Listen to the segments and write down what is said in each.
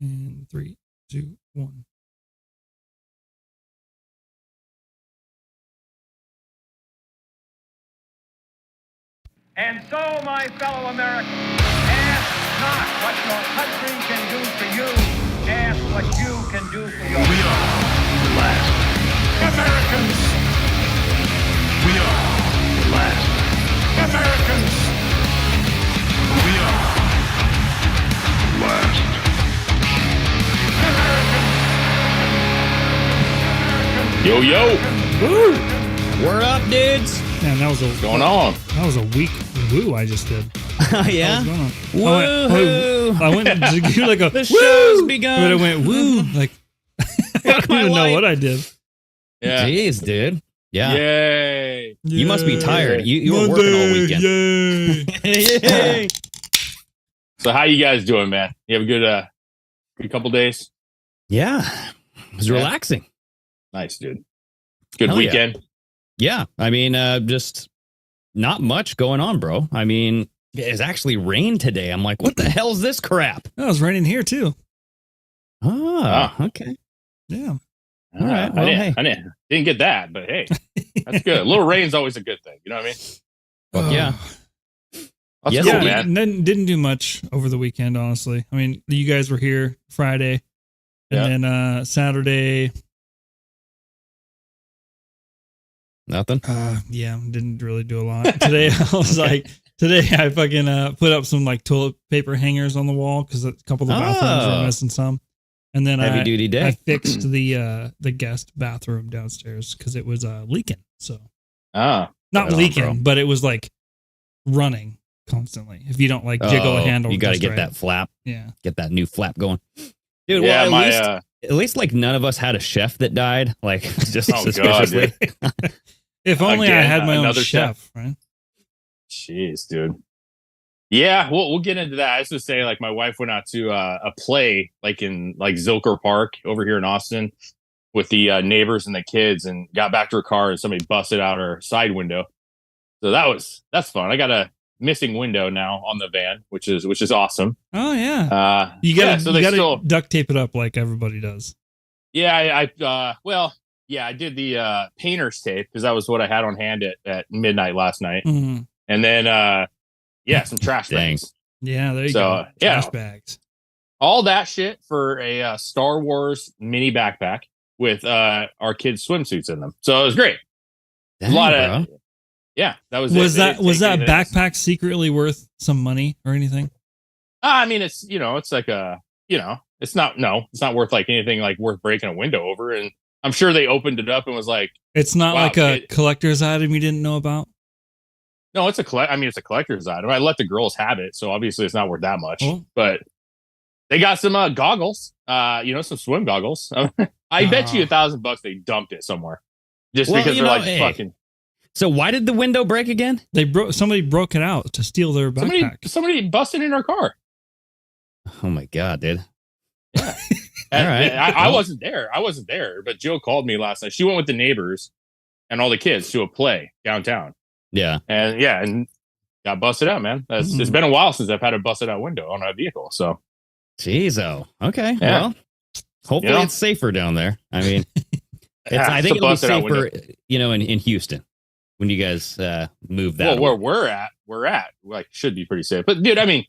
And 3, 2, 1. And so, my fellow Americans, ask not what your country can do for you, ask what you can do for your We are the last Americans. We are the last Americans. We are the last Americans. Yo, yo. Woo! We're up, dudes. Man, that was What's going on? That was a weak woo I just did. Yeah. Woo! I went to do like a The show's begun. But I went woo like I don't even know what I did. Yeah. Jeez, dude. Yeah. Yay. You must be tired. You were Monday, working all weekend. Yay. Yay. So how you guys doing, man? You have a good couple days? Yeah. It was relaxing. Nice, dude. Good Hell yeah. weekend. Yeah. I mean, just not much going on, bro. I mean, it's actually rained today. I'm like, what the hell is this crap? Oh, it was raining here too. Oh, okay. Yeah. All right. Well, hey. I didn't get that, but hey, that's good. A little rain's always a good thing. You know what I mean? Fuck yeah. That's Yes, cool, indeed. man. Didn't do much over the weekend, honestly. I mean, you guys were here Friday, and then Saturday. Nothing. Yeah, didn't really do a lot. Today I was like, I fucking put up some like toilet paper hangers on the wall because a couple of the bathrooms were missing some. And then Heavy duty day. I fixed the guest bathroom downstairs because it was leaking. So not right on, leaking, bro. but it was like running constantly. If you don't like jiggle a handle, You got to just get right. that flap. Yeah. Get that new flap going. Dude, Yeah, well, at least like none of us had a chef that died. Like just Oh, God, suspiciously. If only I Again, had my own another chef, right? Jeez, dude. Yeah, we'll get into that. I was just say, like, my wife went out to a play, like in like Zilker Park over here in Austin, with the neighbors and the kids, and got back to her car and somebody busted out her side window. So that's fun. I got a missing window now on the van, which is awesome. Oh yeah. You gotta duct tape it up like everybody does. Yeah, I did the painter's tape because that was what I had on hand at midnight last night. Mhm. And then, some trash bags. Yeah, there you So, go. yeah. Trash bags. All that shit for a Star Wars mini backpack with our kids' swimsuits in them. So it was great. Dang, A lot bro. of, yeah, that was Was it. that backpack secretly worth some money or anything? I mean, it's, it's like it's not worth like anything like worth breaking a window over. And I'm sure they opened it up and was like, It's not wow, like a collector's item you didn't know about? no, it's a collector's item. I let the girls have it, so obviously it's not worth that much. Oh. But they got some goggles, some swim goggles. I bet you $1,000 they dumped it somewhere, just because they're like fucking. So why did the window break again? Somebody broke it out to steal their backpack. Somebody busted in our car. Oh my god, dude. Yeah. All right. I wasn't there, but Jill called me last night. She went with the neighbors and all the kids to a play downtown. Yeah. And got busted out, man. It's been a while since I've had a busted out window on a vehicle. So, Jeez, oh, okay. Yeah. Well, hopefully it's safer down there. I mean, I think it'll be safer, in Houston when you guys move that. Well, where we're at, like, should be pretty safe. But dude, I mean,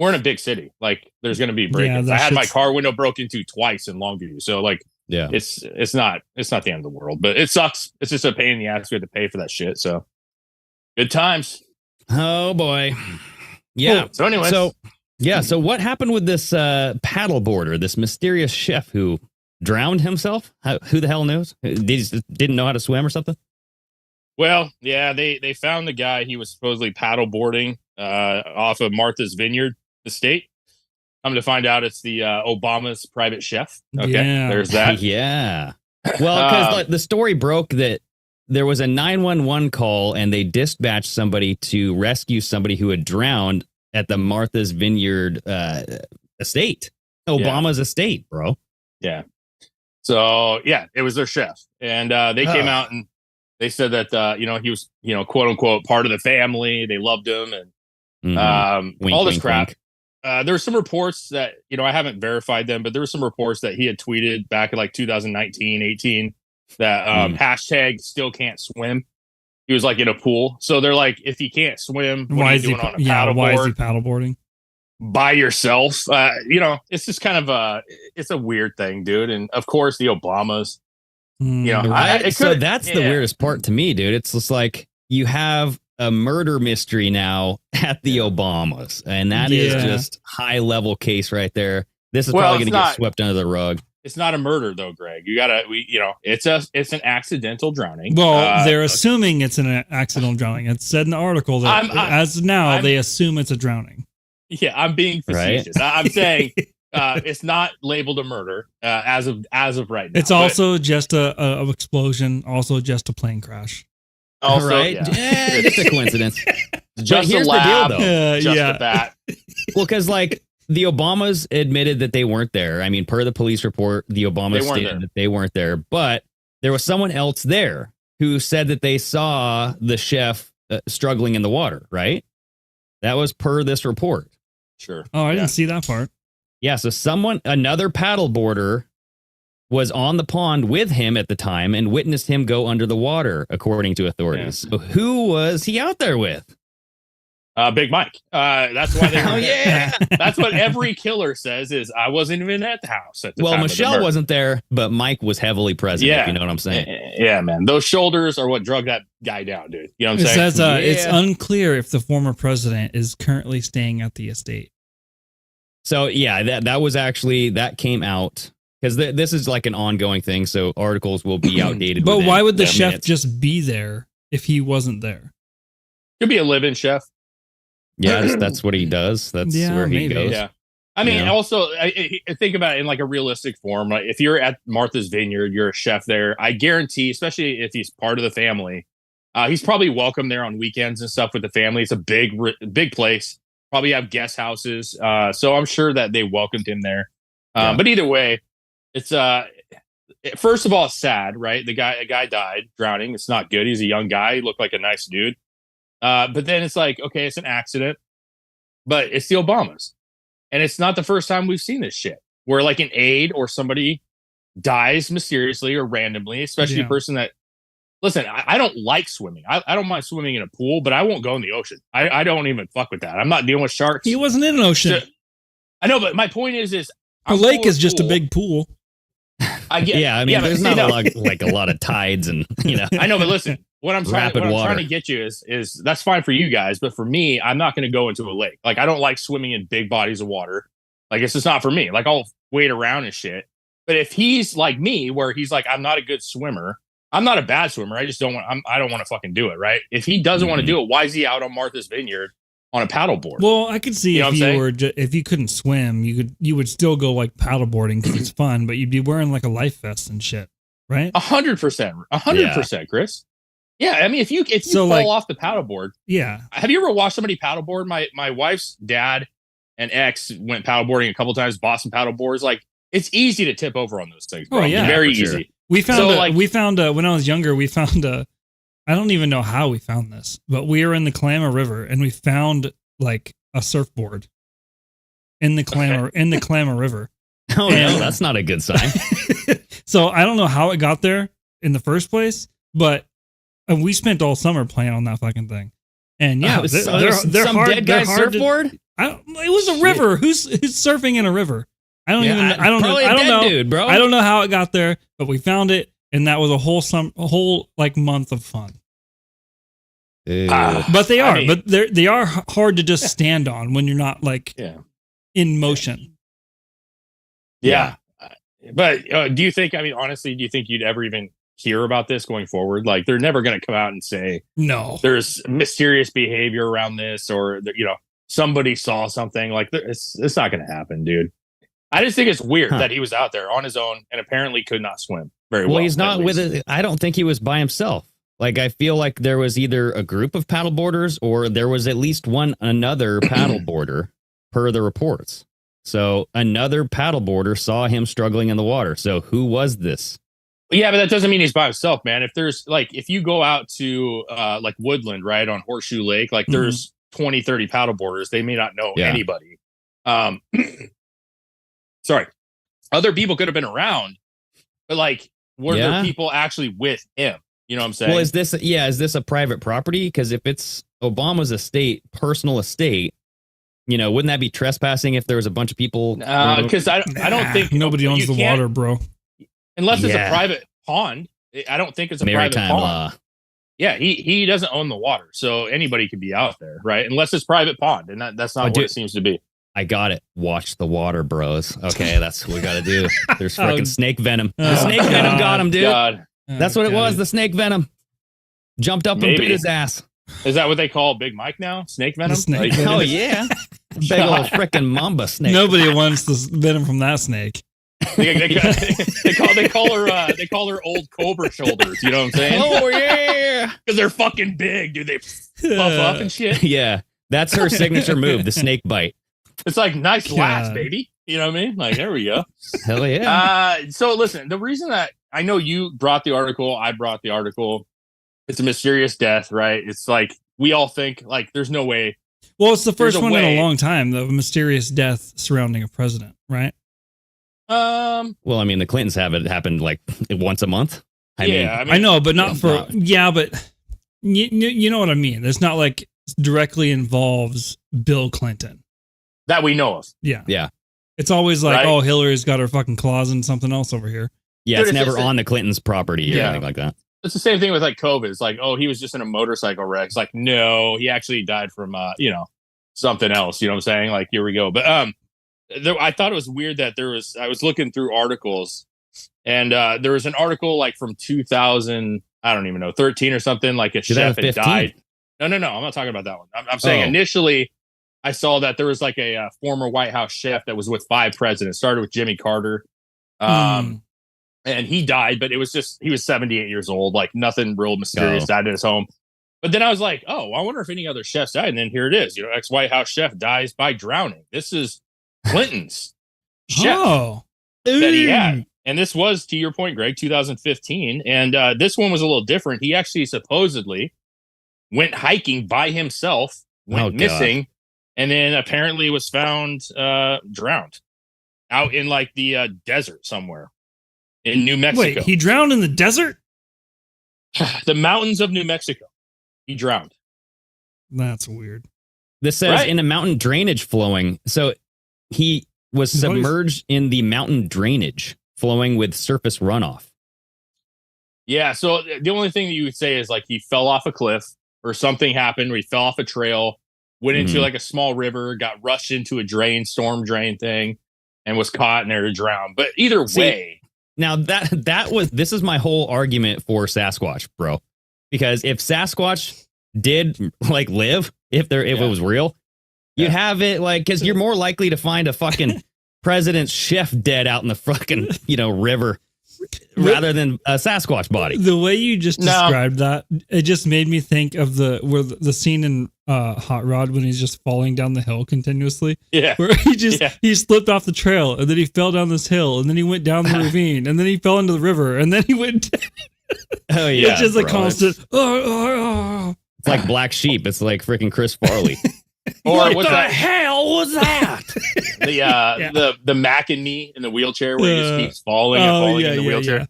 we're in a big city. Like, there's going to be break-ins. I had my car window broke into twice in Longview. So, like, yeah, it's not the end of the world, but it sucks. It's just a pain in the ass. We have to pay for that shit. So, good times. Oh boy. Yeah. Cool. So, anyways. So what happened with this paddleboarder, this mysterious chef who drowned himself? Who the hell knows? Didn't know how to swim or something? Well, yeah, they found the guy. He was supposedly paddleboarding off of Martha's Vineyard estate. Come to find out, it's the Obama's private chef. Okay, Yeah. There's that. Yeah. Well, because the story broke that there was a 911 call and they dispatched somebody to rescue somebody who had drowned at the Martha's Vineyard estate. Obama's estate, bro. Yeah. So, yeah, it was their chef. And they came out and they said that, he was, quote unquote, part of the family. They loved him and Wink, all this wink, crap. wink. There were some reports that, I haven't verified them, but there were some reports that he had tweeted back in like 2019, 18 that hashtag still can't swim. He was like in a pool. So they're like, if he can't swim, what are you doing on a paddleboard? Why is he paddleboarding? By yourself. It's just kind of it's a weird thing, dude. And of course the Obamas, right? So that's the weirdest part to me, dude. It's just like you have a murder mystery now at the Obamas, and that is just high level case right there. This is probably going to get swept under the rug. It's not a murder though, Greg. It's an accidental drowning. Well, they're assuming it's an accidental drowning. It said in the article that they assume it's a drowning. Yeah, I'm being facetious. Right? I'm saying it's not labeled a murder as of right now. It's also just a explosion, also just a plane crash. Also, right? Yeah, just a coincidence. Just here's the deal, though. Just a bat. Well, because like the Obamas admitted that they weren't there. I mean, per the police report, the Obamas stated that they weren't there, but there was someone else there who said that they saw the chef struggling in the water. Right? That was per this report. Sure. Oh, I didn't see that part. Yeah, so another paddleboarder was on the pond with him at the time and witnessed him go under the water, according to authorities. Yeah. So who was he out there with? Big Mike. That's why they that's what every killer says is I wasn't even at the house at the time. Well, Michelle wasn't there, but Mike was heavily present, if you know what I'm saying. Yeah, man. Those shoulders are what drug that guy down, dude. You know what I'm saying? It says it's unclear if the former president is currently staying at the estate. So, yeah, that was actually, that came out. Because this is like an ongoing thing, so articles will be outdated. But why would the chef just be there if he wasn't there? Could be a live-in chef. Yeah, that's what he does. That's where he goes. Yeah. I mean, also, I think about it in like a realistic form. Like if you're at Martha's Vineyard, you're a chef there. I guarantee, especially if he's part of the family, he's probably welcome there on weekends and stuff with the family. It's a big place. Probably have guest houses. So I'm sure that they welcomed him there. But either way, it's first of all, it's sad, right? A guy died drowning. It's not good. He's a young guy. He looked like a nice dude. But then it's like, okay, it's an accident, but it's the Obamas. And it's not the first time we've seen this shit where like an aide or somebody dies mysteriously or randomly, especially a person that, listen, I don't like swimming. I don't mind swimming in a pool, but I won't go in the ocean. I don't even fuck with that. I'm not dealing with sharks. He wasn't in an ocean. So, I know, but my point is a lake is just a big pool. I mean, there's not a lot of tides and, I know, but listen, what I'm trying to get you is that's fine for you guys, but for me, I'm not going to go into a lake. Like, I don't like swimming in big bodies of water. Like, it's just not for me. Like, I'll wade around and shit. But if he's like me, where he's like, I'm not a good swimmer, I'm not a bad swimmer. I just don't want. I don't want to fucking do it, right? If he doesn't want to do it, why is he out on Martha's Vineyard on a paddleboard? Well, I could see if you couldn't swim, you would still go like paddleboarding because it's fun, but you'd be wearing like a life vest and shit, right? 100%, Chris. Yeah, I mean, if you fall off the paddleboard, Have you ever watched somebody paddleboard? My wife's dad and ex went paddleboarding a couple times. Bought some paddleboards. Like, it's easy to tip over on those things, bro. Oh yeah, very easy. Sure. We found when I was younger, we found I don't even know how we found this, but we were in the Klamath River and we found like a surfboard in the Klamath River. Oh no, that's not a good sign. So I don't know how it got there in the first place, but we spent all summer playing on that fucking thing. And they're some hard, dead guy's surfboard. It was a river. Who's surfing in a river? I don't know, dude, bro. I don't know how it got there, but we found it, and that was a whole like month of fun. But they are hard to just stand on when you're not like in motion. Yeah. But do you think? I mean, honestly, do you think you'd ever even hear about this going forward? Like, they're never going to come out and say no. There's mysterious behavior around this, or somebody saw something. Like, it's not going to happen, dude. I just think it's weird that he was out there on his own and apparently could not swim very well. Well, he's not with it. I don't think he was by himself. Like, I feel like there was either a group of paddleboarders or there was at least another paddleboarder per the reports. So another paddleboarder saw him struggling in the water. So who was this? Yeah, but that doesn't mean he's by himself, man. If you go out to like Woodland, right, on Horseshoe Lake, like there's 20, 30 paddleboarders. They may not know anybody. Um, sorry, other people could have been around, but like, were there people actually with him? You know what I'm saying? Well, is this a private property? Because if it's Obama's personal estate, wouldn't that be trespassing if there was a bunch of people? Because I don't think nobody owns the water, bro. Unless it's a private pond. I don't think it's a private pond. Law. Yeah, he doesn't own the water, so anybody could be out there, right? Unless it's private pond, and that's not what it seems to be. I got it. Watch the water, bros. Okay, that's what we got to do. There's freaking snake venom. The snake venom got him, dude. God. That's what it was. The snake venom jumped up and beat his ass. Is that what they call Big Mike now? Snake venom? Oh yeah, big old freaking mamba snake. Nobody wants the venom from that snake. They call her old cobra shoulders. You know what I'm saying? Oh yeah, because they're fucking big, dude. They puff up and shit. Yeah, that's her signature move, the snake bite. It's like nice last, baby. You know what I mean? Like there we go. Hell yeah. So listen, the reason that I know you brought the article, I brought the article. It's a mysterious death, right? It's like we all think like there's no way. Well, it's the first one in a long time, the mysterious death surrounding a president, right? Well, I mean, the Clintons have it happen like once a month. I know, but not for but you know what I mean. It's not like directly involves Bill Clinton that we know of. Yeah. It's always like, oh, Hillary's got her fucking claws in something else over here. Yeah, it's never on the Clintons' property or anything like that. It's the same thing with like COVID. It's like, oh, he was just in a motorcycle wreck. It's like, no, he actually died from something else. You know what I'm saying? Like, here we go. But I thought it was weird that I was looking through articles, and there was an article like from 2000, I don't even know, 13 or something. Like a chef had died. No, I'm not talking about that one. I'm saying initially, I saw that there was like a former White House chef that was with 5 presidents. Started with Jimmy Carter. And he died, but it was just, he was 78 years old, like nothing real mysterious, died in his home. But then I was like, oh, I wonder if any other chefs died. And then here it is, ex-White House chef dies by drowning. This is Clinton's chef that he had. And this was, to your point, Greg, 2015. And this one was a little different. He actually supposedly went hiking by himself, went missing, and then apparently was found drowned out in like the desert somewhere. In New Mexico. Wait, he drowned in the desert? The mountains of New Mexico. He drowned. That's weird. This says in a mountain drainage flowing. So he was submerged in the mountain drainage flowing with surface runoff. Yeah, so the only thing that you would say is like he fell off a cliff or something happened where he fell off a trail, went into like a small river, got rushed into a storm drain thing, and was caught and there to drown. But either way... Now this is my whole argument for Sasquatch, bro. Because if Sasquatch did like live, if it was real, you'd have it like, because you're more likely to find a fucking president's chef dead out in the fucking river rather than a Sasquatch body. The way you just described that, it just made me think of the scene in Hot Rod when he's just falling down the hill continuously. Yeah. Where he slipped off the trail and then he fell down this hill and then he went down the ravine and then he fell into the river and then he went oh yeah. It's just a constant It's like Black Sheep. It's like freaking Chris Farley. Or what the hell was that? The Mac and Me in the wheelchair where he just keeps falling and falling in the wheelchair.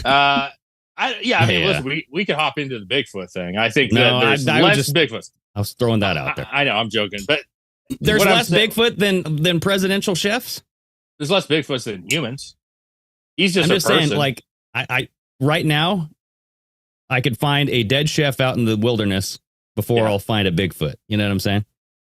Yeah. I mean, listen, we could hop into the Bigfoot thing. I think that there's less Bigfoot. I was throwing that out there. I know, I'm joking, but there's less Bigfoot than presidential chefs. There's less Bigfoots than humans. He's just I'm just saying, like, I right now, I could find a dead chef out in the wilderness before I'll find a Bigfoot. You know what I'm saying?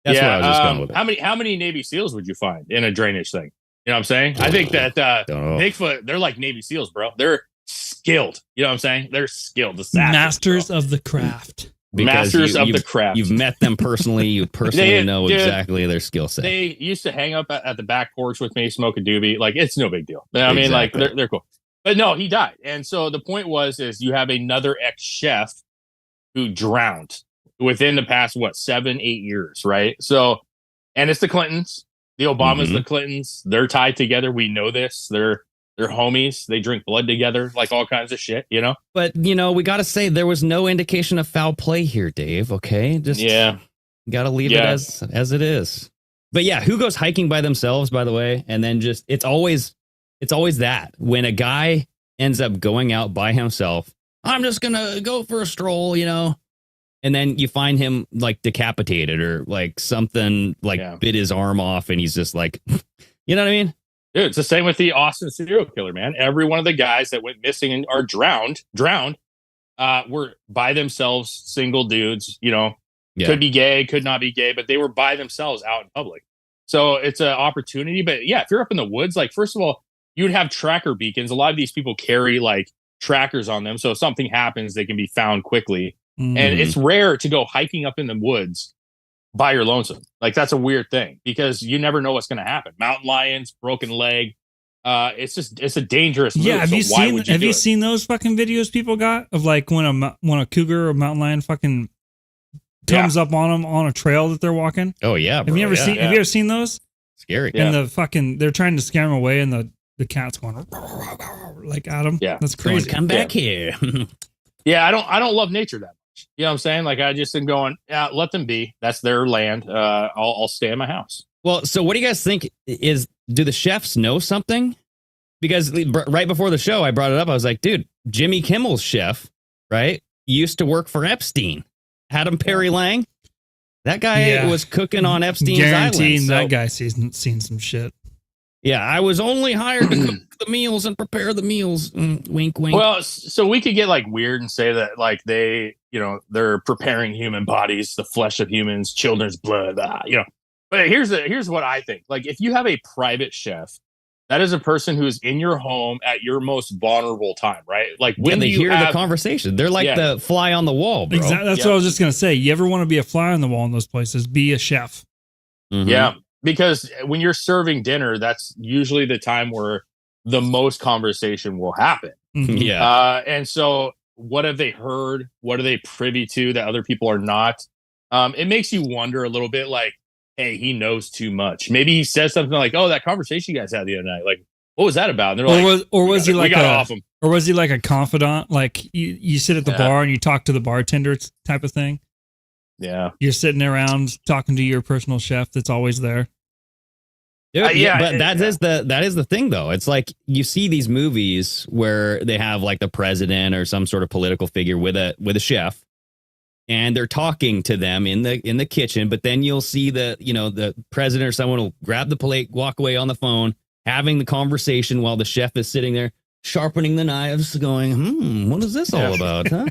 That's where I was just going with it. How many Navy SEALs would you find in a drainage thing? You know what I'm saying? I think that Bigfoot, they're like Navy SEAls, bro. They're skilled. You know what I'm saying? They're skilled. Masters of the craft. Masters of the craft. You've met them personally. You personally know exactly their skill set. They used to hang up at the back porch with me, smoke a doobie. Like, it's no big deal. I mean, like, they're cool. But no, he died. And so the point is you have another ex-chef who drowned within the past, 7-8 years, right? So, and it's the Clintons. The Obamas, the Clintons, they're tied together. We know this. They're homies. They drink blood together, like all kinds of shit, you know? But, we got to say there was no indication of foul play here, Dave, okay? Just got to leave it as it is. But yeah, who goes hiking by themselves, by the way? And then just it's always that when a guy ends up going out by himself, I'm just gonna go for a stroll, and then you find him like decapitated or like something like bit his arm off, and he's just like, you know what I mean? Dude, it's the same with the Austin serial killer, man. Every one of the guys that went missing and are drowned, were by themselves, single dudes, could be gay, could not be gay, but they were by themselves out in public. So it's an opportunity. But yeah, if you're up in the woods, like, first of all, you would have tracker beacons. A lot of these people carry like trackers on them. So if something happens, they can be found quickly. Mm-hmm. And it's rare to go hiking up in the woods by your lonesome. Like, that's a weird thing because you never know what's going to happen. Mountain lions, broken leg. It's a dangerous move. Yeah, have you seen those fucking videos people got of like when a cougar or mountain lion fucking comes up on them on a trail that they're walking? Oh yeah, bro. Have you ever seen those? Scary. And they're trying to scare them away, and the cat's going like at them. Yeah, that's crazy. Come back here. Yeah, I don't love nature that much. You know what I'm saying? Like, I just am going, yeah, let them be. That's their land. I'll stay in my house. Well, so what do you guys think do the chefs know something? Because right before the show, I brought it up. I was like, dude, Jimmy Kimmel's chef, right, used to work for Epstein. Adam Perry Lang. That guy was cooking on Epstein's Guaranteeing island. That guy seen some shit. Yeah, I was only hired to cook the meals and prepare the meals. Wink, wink. Well, so we could get like weird and say that like they're preparing human bodies, the flesh of humans, children's blood, But here's what I think. Like, if you have a private chef, that is a person who is in your home at your most vulnerable time, right? Like, when they hear the conversation, they're like the fly on the wall, bro. Exactly. That's what I was just gonna say. You ever want to be a fly on the wall in those places? Be a chef. Mm-hmm. Yeah, because when you're serving dinner, that's usually the time where the most conversation will happen. Mm-hmm. Yeah, and so what have they heard? What are they privy to that other people are not? It makes you wonder a little bit, like, hey, he knows too much. Maybe he says something like, "Oh, that conversation you guys had the other night, like, what was that about?" And they're was he like a confidant? Like, you sit at the bar and you talk to the bartender type of thing. Yeah, you're sitting around talking to your personal chef that's always there. Dude, but that is the thing, though. It's like you see these movies where they have like the president or some sort of political figure with a chef. And they're talking to them in the kitchen, but then you'll see the president or someone will grab the plate, walk away on the phone, having the conversation while the chef is sitting there sharpening the knives, going, what is this all about, huh?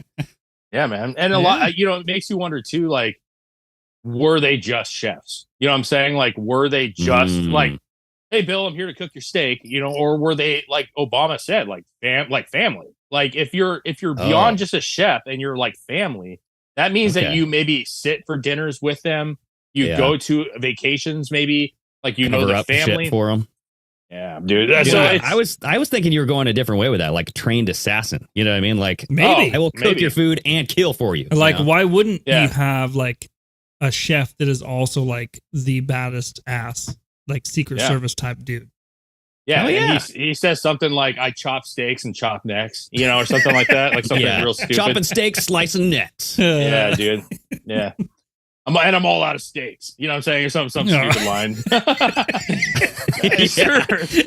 Yeah, man. And a lot, it makes you wonder too, like, were they just chefs? You know what I'm saying? Like, were they just like, hey, Bill, I'm here to cook your steak, or were they, like Obama said, like family? Like, if you're beyond just a chef and you're like family, that means that you maybe sit for dinners with them. You go to vacations, maybe, like, the family shit for them. Yeah, dude. So I was thinking you were going a different way with that, like a trained assassin. You know what I mean? Like, maybe I will cook your food and kill for you. Like, why wouldn't you have like a chef that is also like the baddest ass, like Secret Service type dude? Yeah, and he says something like, "I chop steaks and chop necks," or something like that, like something real stupid. Chopping steaks, slicing necks. Yeah, dude. Yeah, I'm all out of steaks. You know what I'm saying? Or some stupid line. Sure.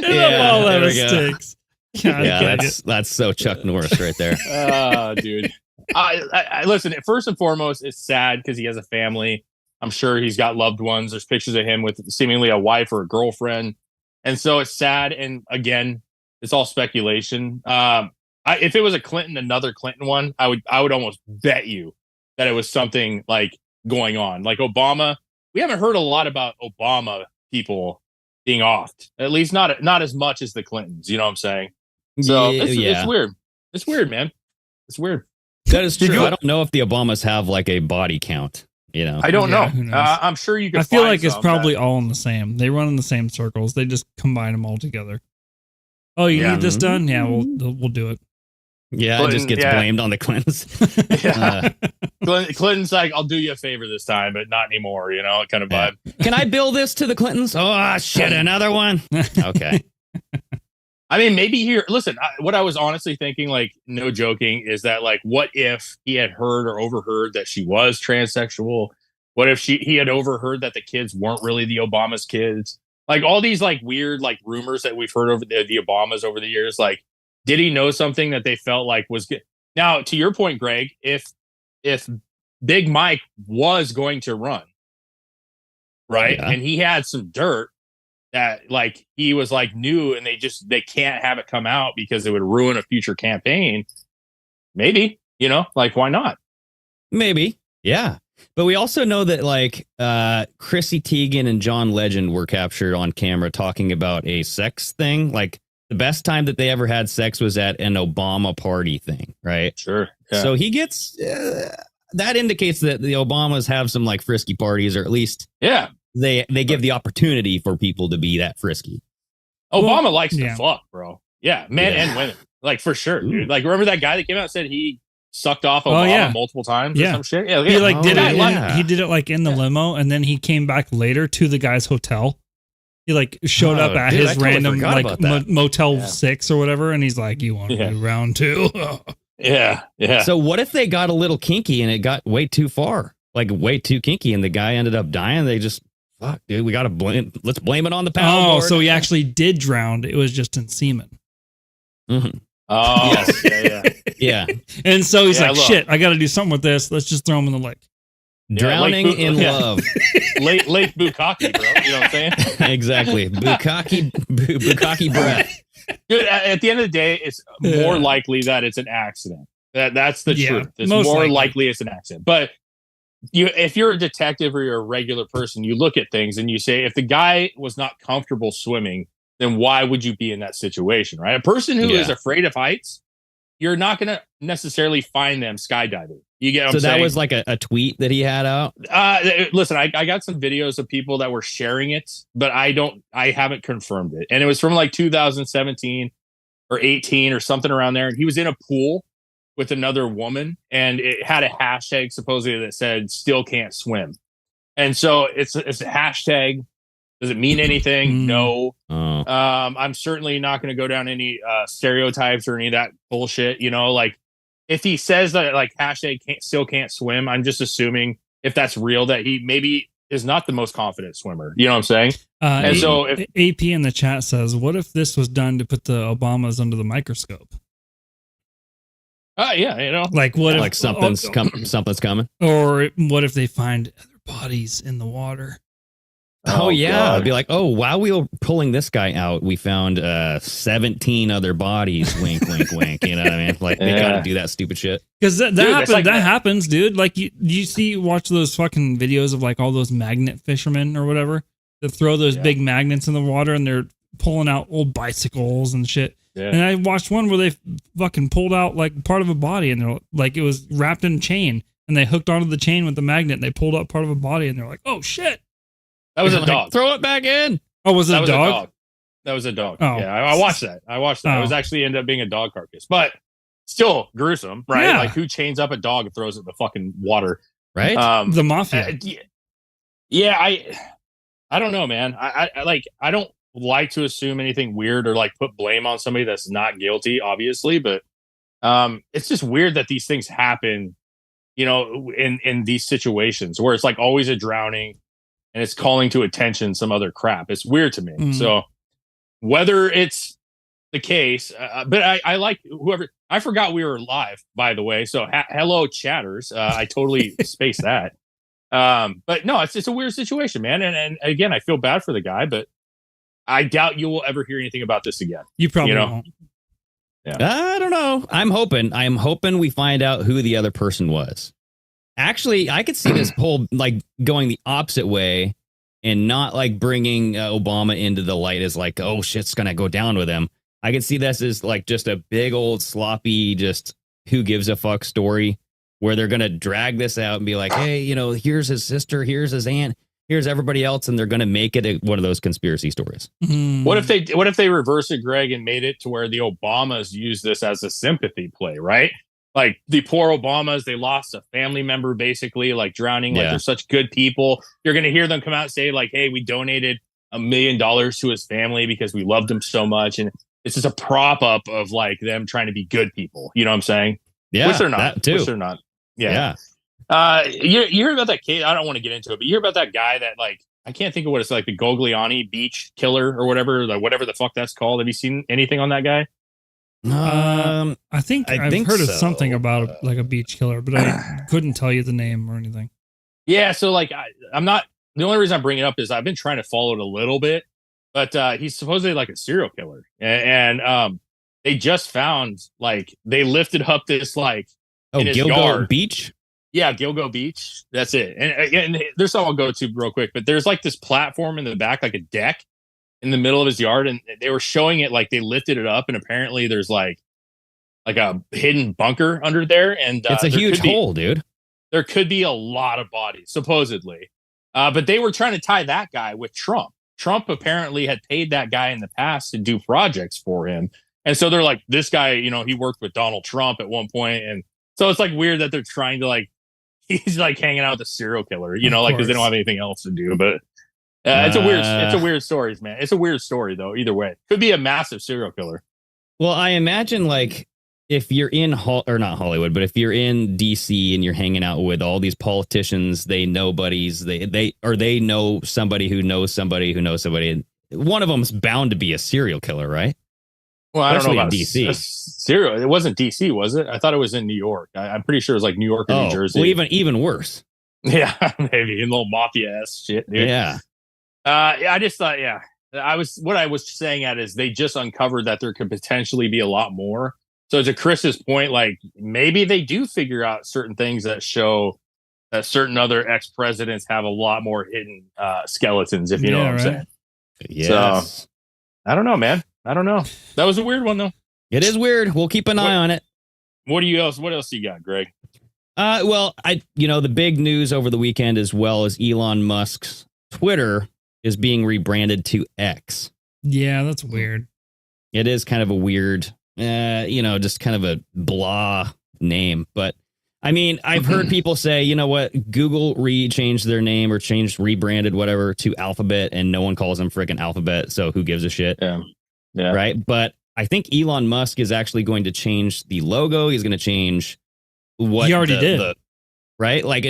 I'm all out of steaks. That's so Chuck Norris right there. Oh, dude. I listen. First and foremost, it's sad because he has a family. I'm sure he's got loved ones. There's pictures of him with seemingly a wife or a girlfriend. And so it's sad. And again, it's all speculation. If it was another Clinton one, I would almost bet you that it was something like going on. Like Obama, we haven't heard a lot about Obama people being offed. At least not as much as the Clintons. You know what I'm saying? So it's weird. It's weird, man. It's weird. That is true. I don't know if the Obamas have like a body count. I don't know. I'm sure you can. I feel like it's probably all in the same. They run in the same circles. They just combine them all together. Oh, you need this done? Yeah, we'll do it. Yeah, Clinton, it just gets blamed on the Clintons. Clinton's like, "I'll do you a favor this time, but not anymore." Kind of vibe. Can I bill this to the Clintons? Oh shit, another one. Okay. I mean, maybe here. Listen, what I was honestly thinking, like, no joking, is that, like, what if he had heard or overheard that she was transsexual? What if he had overheard that the kids weren't really the Obama's kids? Like all these like weird like rumors that we've heard over the Obamas over the years. Like, did he know something that they felt like was good? Now, to your point, Greg, if Big Mike was going to run, right, and he had some dirt that like he was like new, and they can't have it come out because it would ruin a future campaign. Maybe, like why not? Maybe, yeah. But we also know that like Chrissy Teigen and John Legend were captured on camera talking about a sex thing. Like the best time that they ever had sex was at an Obama party thing, right? Sure. Yeah. So he gets that indicates that the Obamas have some like frisky parties, or at least they give the opportunity for people to be that frisky. Obama likes to fuck, bro. Yeah, men and women, like for sure, dude. Like remember that guy that came out and said he sucked off Obama multiple times or some shit? Yeah, he like did it. He did it like in the limo, and then he came back later to the guy's hotel. He like showed up at his random like Motel 6 or whatever, and he's like, "You want to do round 2?" Yeah. So what if they got a little kinky and it got way too far, like way too kinky, and the guy ended up dying? They just fuck, dude. We got to let's blame it on the paddleboard. Oh, so he actually did drown. It was just in semen. Mm-hmm. Oh, yes. Yeah. And so he's like, shit, I got to do something with this. Let's just throw him in the lake. Drowning in love. Lake Bukkake, bro. You know what I'm saying? Exactly. Bukkake breath. Dude, at the end of the day, it's more likely that it's an accident. That's the truth. It's more likely it's an accident. But if you're a detective or you're a regular person, you look at things and you say, if the guy was not comfortable swimming, then why would you be in that situation, right? A person who is afraid of heights, you're not going to necessarily find them skydiving. You get what I'm saying? So that was like a tweet that he had out? Listen, I got some videos of people that were sharing it, but I haven't confirmed it. And it was from like 2017 or 18 or something around there. And he was in a pool with another woman, and it had a hashtag supposedly that said "still can't swim." And so it's a hashtag. Does it mean anything? No. I'm certainly not going to go down any stereotypes or any of that bullshit. Like if he says that like hashtag still can't swim, I'm just assuming if that's real that he maybe is not the most confident swimmer. You know what I'm saying? And so if AP in the chat says, what if this was done to put the Obamas under the microscope? Yeah, like what like if something's coming, or what if they find other bodies in the water? Oh yeah, God. I'd be like, oh, while we were pulling this guy out, we found 17 other bodies. Wink, wink, wink. You know what I mean? Like they gotta do that stupid shit because that happens, dude. Like you watch those fucking videos of like all those magnet fishermen or whatever that throw those big magnets in the water and they're pulling out old bicycles and shit. Yeah. And I watched one where they fucking pulled out like part of a body and they're like it was wrapped in a chain and they hooked onto the chain with the magnet and they pulled out part of a body and they're like, oh shit. That was a dog. Throw it back in. Oh, was it a dog? That was a dog. Oh. Yeah, I watched that. It was actually ended up being a dog carcass, but still gruesome, right? Yeah. Like who chains up a dog and throws it in the fucking water, right? The mafia. Yeah, I don't know, man. I don't like to assume anything weird or like put blame on somebody that's not guilty, obviously, but it's just weird that these things happen, in these situations where it's like always a drowning. And it's calling to attention some other crap. It's weird to me. Mm-hmm. So whether it's the case, but I like whoever. I forgot we were live, by the way. So hello, chatters. I totally spaced that. But no, it's a weird situation, man. And again, I feel bad for the guy, but I doubt you will ever hear anything about this again. You probably won't. Yeah. I don't know. I'm hoping we find out who the other person was. Actually, I could see this whole like going the opposite way and not like bringing Obama into the light as like, oh, shit's going to go down with him. I could see this as like just a big old sloppy, just who gives a fuck story where they're going to drag this out and be like, hey, here's his sister, here's his aunt, here's everybody else. And they're going to make it one of those conspiracy stories. Mm-hmm. What if they reverse it, Greg, and made it to where the Obamas use this as a sympathy play, right? Like the poor Obamas, they lost a family member, basically, like drowning. Like they're such good people. You're going to hear them come out and say, like, hey, we donated $1 million to his family because we loved him so much. And it's just a prop up of like them trying to be good people. You know what I'm saying? Yeah. Which they're not. That too. Which they're not. Yeah. You heard about that case? I don't want to get into it, but you heard about that guy that like I can't think of what it's like, the Gogliani beach killer or whatever, like whatever the fuck that's called. Have you seen anything on that guy? I think I've heard of something about like a beach killer, but I couldn't tell you the name or anything. Yeah, so like I'm not. The only reason I bring it up is I've been trying to follow it a little bit, but he's supposedly like a serial killer, and they just found like they lifted up this like in his yard. Beach. Yeah, Gilgo Beach. That's it. And there's something I'll go to real quick, but there's like this platform in the back, like a deck in the middle of his yard, and they were showing it like they lifted it up, and apparently there's like a hidden bunker under there, and it's a huge hole, dude. There could be a lot of bodies, supposedly. But they were trying to tie that guy with Trump. Trump apparently had paid that guy in the past to do projects for him. And so they're like, this guy, he worked with Donald Trump at one point. And so it's like weird that they're trying to like, he's like hanging out with a serial killer, like, because they don't have anything else to do. But it's a weird story, man. It's a weird story, though, either way. Could be a massive serial killer. Well, I imagine like if you're in not Hollywood, but if you're in DC and you're hanging out with all these politicians, they know buddies, they know somebody who knows somebody who knows somebody. And one of them's bound to be a serial killer, right? Well, I don't know about DC. Serial. It wasn't DC, was it? I thought it was in New York. I'm pretty sure it was like New York or New Jersey. Well, even worse. Yeah, maybe a little mafia ass shit, dude. Yeah. I just thought, what I was saying is they just uncovered that there could potentially be a lot more. So to Chris's point, like maybe they do figure out certain things that show that certain other ex-presidents have a lot more hidden skeletons, if you know what I'm saying. Yes. So, I don't know, man. I don't know. That was a weird one, though. It is weird. We'll keep an eye on it. What else you got, Greg? Well, the big news over the weekend, as well as Elon Musk's Twitter is being rebranded to X. Yeah, that's weird. It is kind of a weird, just kind of a blah name. But I mean, I've heard people say, you know what, Google changed their name or rebranded whatever to Alphabet, and no one calls them freaking Alphabet. So who gives a shit? Yeah. Right. But I think Elon Musk is actually going to change the logo. He's going to change what he already did. Right. Like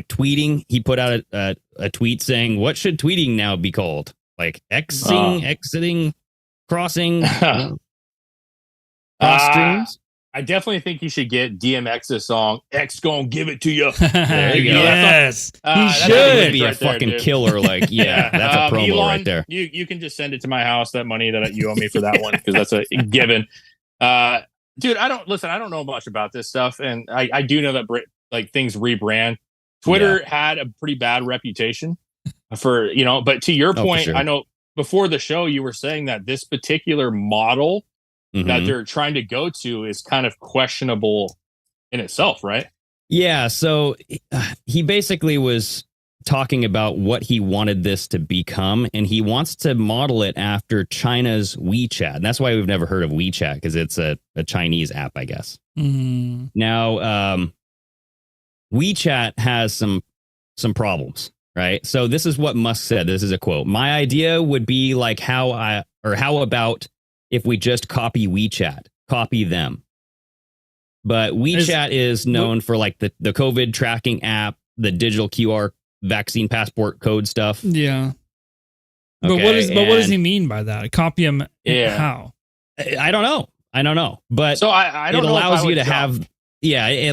tweeting. He put out a tweet saying, what should tweeting now be called? Like exiting, crossing, cross streams. I definitely think you should get DMX's song "X Gon' Give It to You." There you go. Yes, he should be a fucking killer. Like, that's a promo Elon, right there. You can just send it to my house, that money that you owe me for that one, because that's a given. Dude, I don't know much about this stuff, and I do know that things rebrand. Twitter had a pretty bad reputation for but to your point, I know before the show you were saying that this particular model that they're trying to go to is kind of questionable in itself, right? Yeah. So he basically was talking about what he wanted this to become, and he wants to model it after China's WeChat. And that's why we've never heard of WeChat, because it's a Chinese app, I guess. Now, WeChat has some problems, right? So this is what Musk said. This is a quote. My idea would be like how about if we just copy WeChat, copy them. But WeChat is known for like the COVID tracking app, the digital QR vaccine passport code stuff. Yeah. But what does he mean by that? Copy him? Yeah. How? I don't know. But so I don't know. It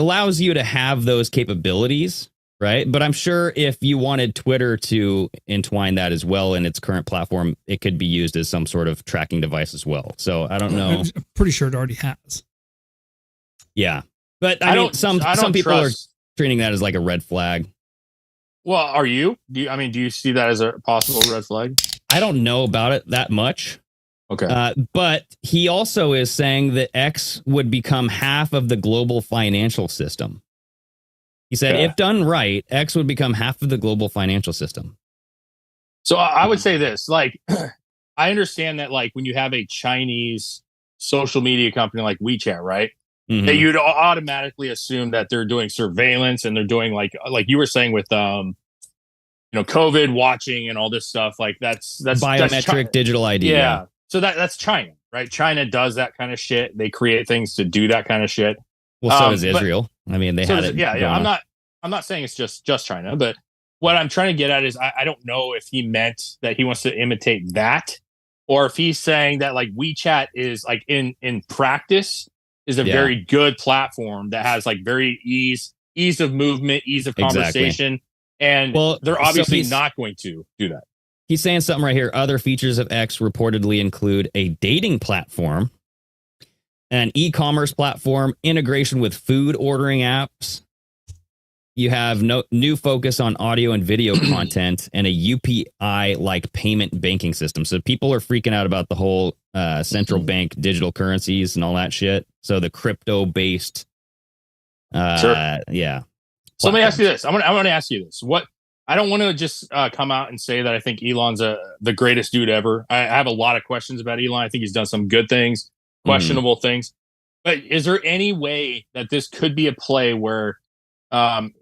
allows you to have those capabilities. Right. But I'm sure if you wanted Twitter to entwine that as well in its current platform, it could be used as some sort of tracking device as well. So I don't know. I'm pretty sure it already has. Yeah. But I mean, some people are treating that as like a red flag. Well, are you? Do you see that as a possible red flag? I don't know about it that much. Okay. But he also is saying that X would become half of the global financial system. He said, if done right, X would become half of the global financial system. So I would say this, like, I understand that, like, when you have a Chinese social media company like WeChat, right, that you'd automatically assume that they're doing surveillance and they're doing like you were saying with, COVID watching and all this stuff. Like that's biometric digital ID. Yeah. So that's China, right? China does that kind of shit. They create things to do that kind of shit. Well, so does Israel. I mean, they had it. Yeah. I'm not. I'm not saying it's just China, but what I'm trying to get at is I don't know if he meant that he wants to imitate that, or if he's saying that like WeChat is like in practice is a very good platform that has like very ease of movement, ease of conversation. And they're obviously not going to do that. He's saying something right here. Other features of X reportedly include a dating platform, an e-commerce platform, integration with food ordering apps. You have new focus on audio and video content, and a UPI-like payment banking system. So people are freaking out about the whole central bank digital currencies and all that shit. So the crypto-based, yeah. So let me ask you this. I want to ask you this. I don't want to just come out and say that I think Elon's the greatest dude ever. I have a lot of questions about Elon. I think he's done some good things, questionable things. But is there any way that this could be a play where,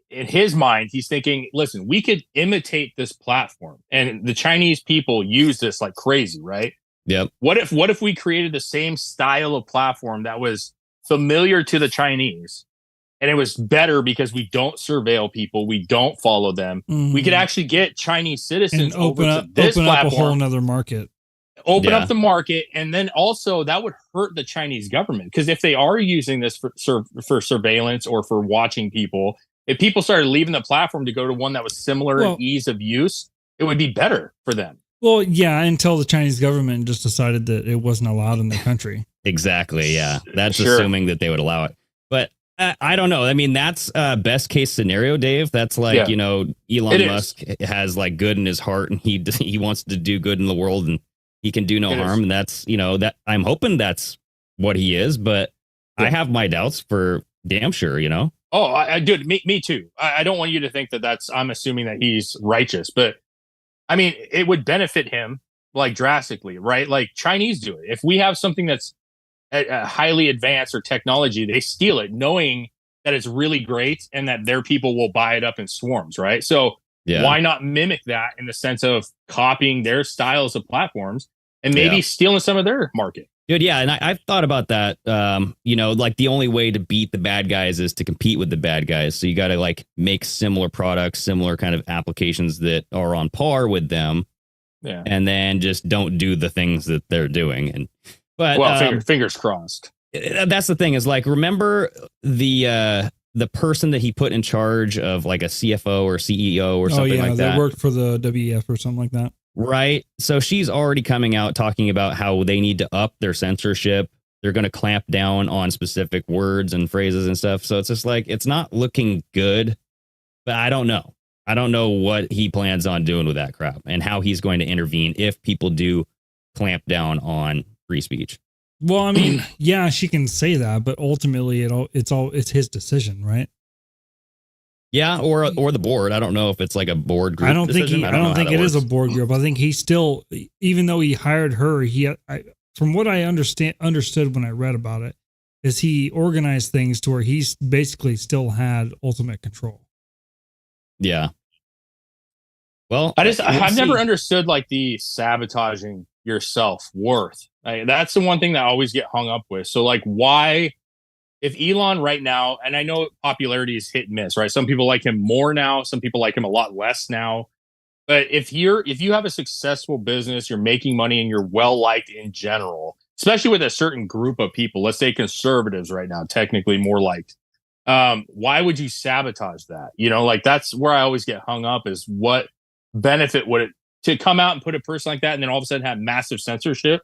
in his mind, he's thinking, listen, we could imitate this platform, and the Chinese people use this like crazy, right? Yep. What if we created the same style of platform that was familiar to the Chinese? And it was better because we don't surveil people. We don't follow them. Mm-hmm. We could actually get Chinese citizens and open up a whole nother market. Open up the market. And then also that would hurt the Chinese government. Because if they are using this for surveillance or for watching people, if people started leaving the platform to go to one that was similar in ease of use, it would be better for them. Well, yeah, until the Chinese government just decided that it wasn't allowed in the country. Exactly, yeah. That's assuming that they would allow it. But I don't know. I mean, that's best case scenario, Dave. That's like, Elon Musk has like good in his heart, and he wants to do good in the world, and he can do no harm. And that's, that I'm hoping that's what he is, but I have my doubts for damn sure, Oh, I dude, me too. I don't want you to think that I'm assuming that he's righteous, but I mean, it would benefit him like drastically, right? Like Chinese do it. If we have something that's highly advanced or technology, they steal it knowing that it's really great and that their people will buy it up in swarms, right? So why not mimic that in the sense of copying their styles of platforms and maybe stealing some of their market? Dude, yeah, and I've thought about that. Like the only way to beat the bad guys is to compete with the bad guys. So you got to like make similar products, similar kind of applications that are on par with them, and then just don't do the things that they're doing. But fingers crossed. That's the thing is like, remember the person that he put in charge of like a CFO or CEO or something like that? That worked for the WEF or something like that. Right. So she's already coming out talking about how they need to up their censorship. They're going to clamp down on specific words and phrases and stuff. So it's just like, it's not looking good, but I don't know. I don't know what he plans on doing with that crap and how he's going to intervene if people do clamp down on free speech. Well, I mean, yeah, she can say that, but ultimately it's his decision, right? Yeah, or the board. I don't know if it's like a board group. I don't think it is a board group. I think he still, even though he hired her, from what I understood when I read about it, is he organized things to where he's basically still had ultimate control. Yeah. Well, I've never understood like the sabotaging your self-worth. That's the one thing that I always get hung up with. So like, why? If Elon right now, and I know popularity is hit and miss, right? Some people like him more now. Some people like him a lot less now. But if you have a successful business, you're making money and you're well liked in general, especially with a certain group of people, let's say conservatives right now, technically more liked. Why would you sabotage that? Like that's where I always get hung up is what benefit would it to come out and put a person like that and then all of a sudden have massive censorship?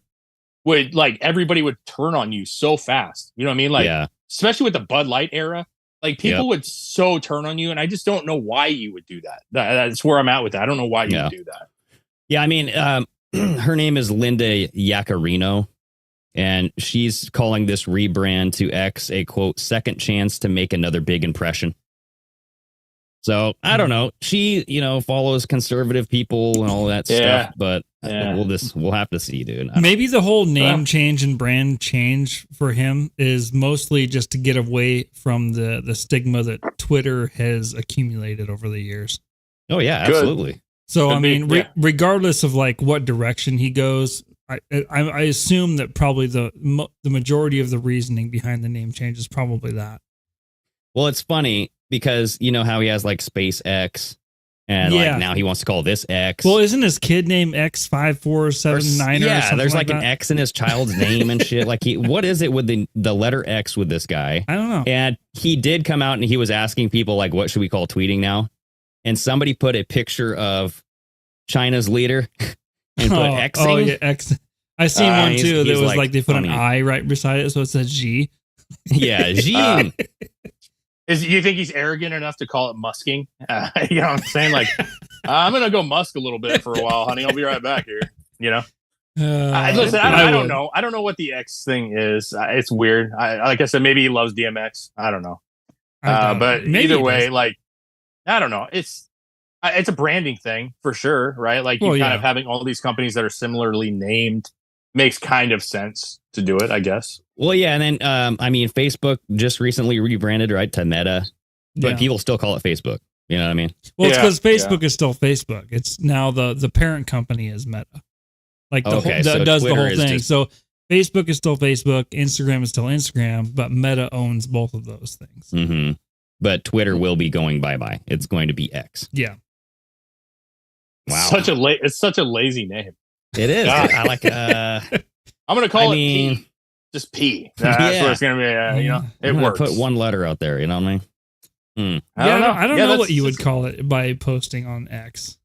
Would like everybody would turn on you so fast. You know what I mean? Like, especially with the Bud Light era, like people would so turn on you. And I just don't know why you would do that. That's where I'm at with that. I don't know why you would do that. Yeah. I mean, her name is Linda Yaccarino, and she's calling this rebrand to X a quote, second chance to make another big impression. So I don't know. She, follows conservative people and all that stuff, but we'll have to see, dude. Maybe the whole name change and brand change for him is mostly just to get away from the stigma that Twitter has accumulated over the years. Oh yeah, absolutely. So I mean, regardless of like what direction he goes, I assume that probably the majority of the reasoning behind the name change is probably that. Well, it's funny because you know how he has like SpaceX and like now he wants to call this X. Well, isn't his kid named X5479? Yeah, there's like that? an X in his child's name and shit. Like, what is it with the letter X with this guy? I don't know. And he did come out and he was asking people like, what should we call tweeting now? And somebody put a picture of China's leader and put X. Oh yeah, X. I seen one too. That was like they put funny. an I right beside it, so it says G. Yeah, G. You think he's arrogant enough to call it musking? You know what I'm saying? Like, I'm gonna go musk a little bit for a while, honey. I'll be right back here. You know. Listen, I don't know. I don't know what the X thing is. It's weird. Like I said, maybe he loves DMX. I don't know. But either way, like, I don't know. It's a branding thing for sure, right? Like, you kind of having all these companies that are similarly named makes kind of sense to do it, I guess. Well, yeah, and then I mean, Facebook just recently rebranded, right, to Meta, but people still call it Facebook. You know what I mean? Well, it's because Facebook is still Facebook. It's now the parent company is Meta. Like so does Twitter the whole thing. So Facebook is still Facebook, Instagram is still Instagram, but Meta owns both of those things. Mm-hmm. But Twitter will be going bye-bye. It's going to be X. Yeah. Wow. It's such a lazy name. It is. I like. I'm gonna call it P. Just P. That's what it's gonna be. You know, it works. Put one letter out there. You know what I mean? I don't know what you would call it by posting on X.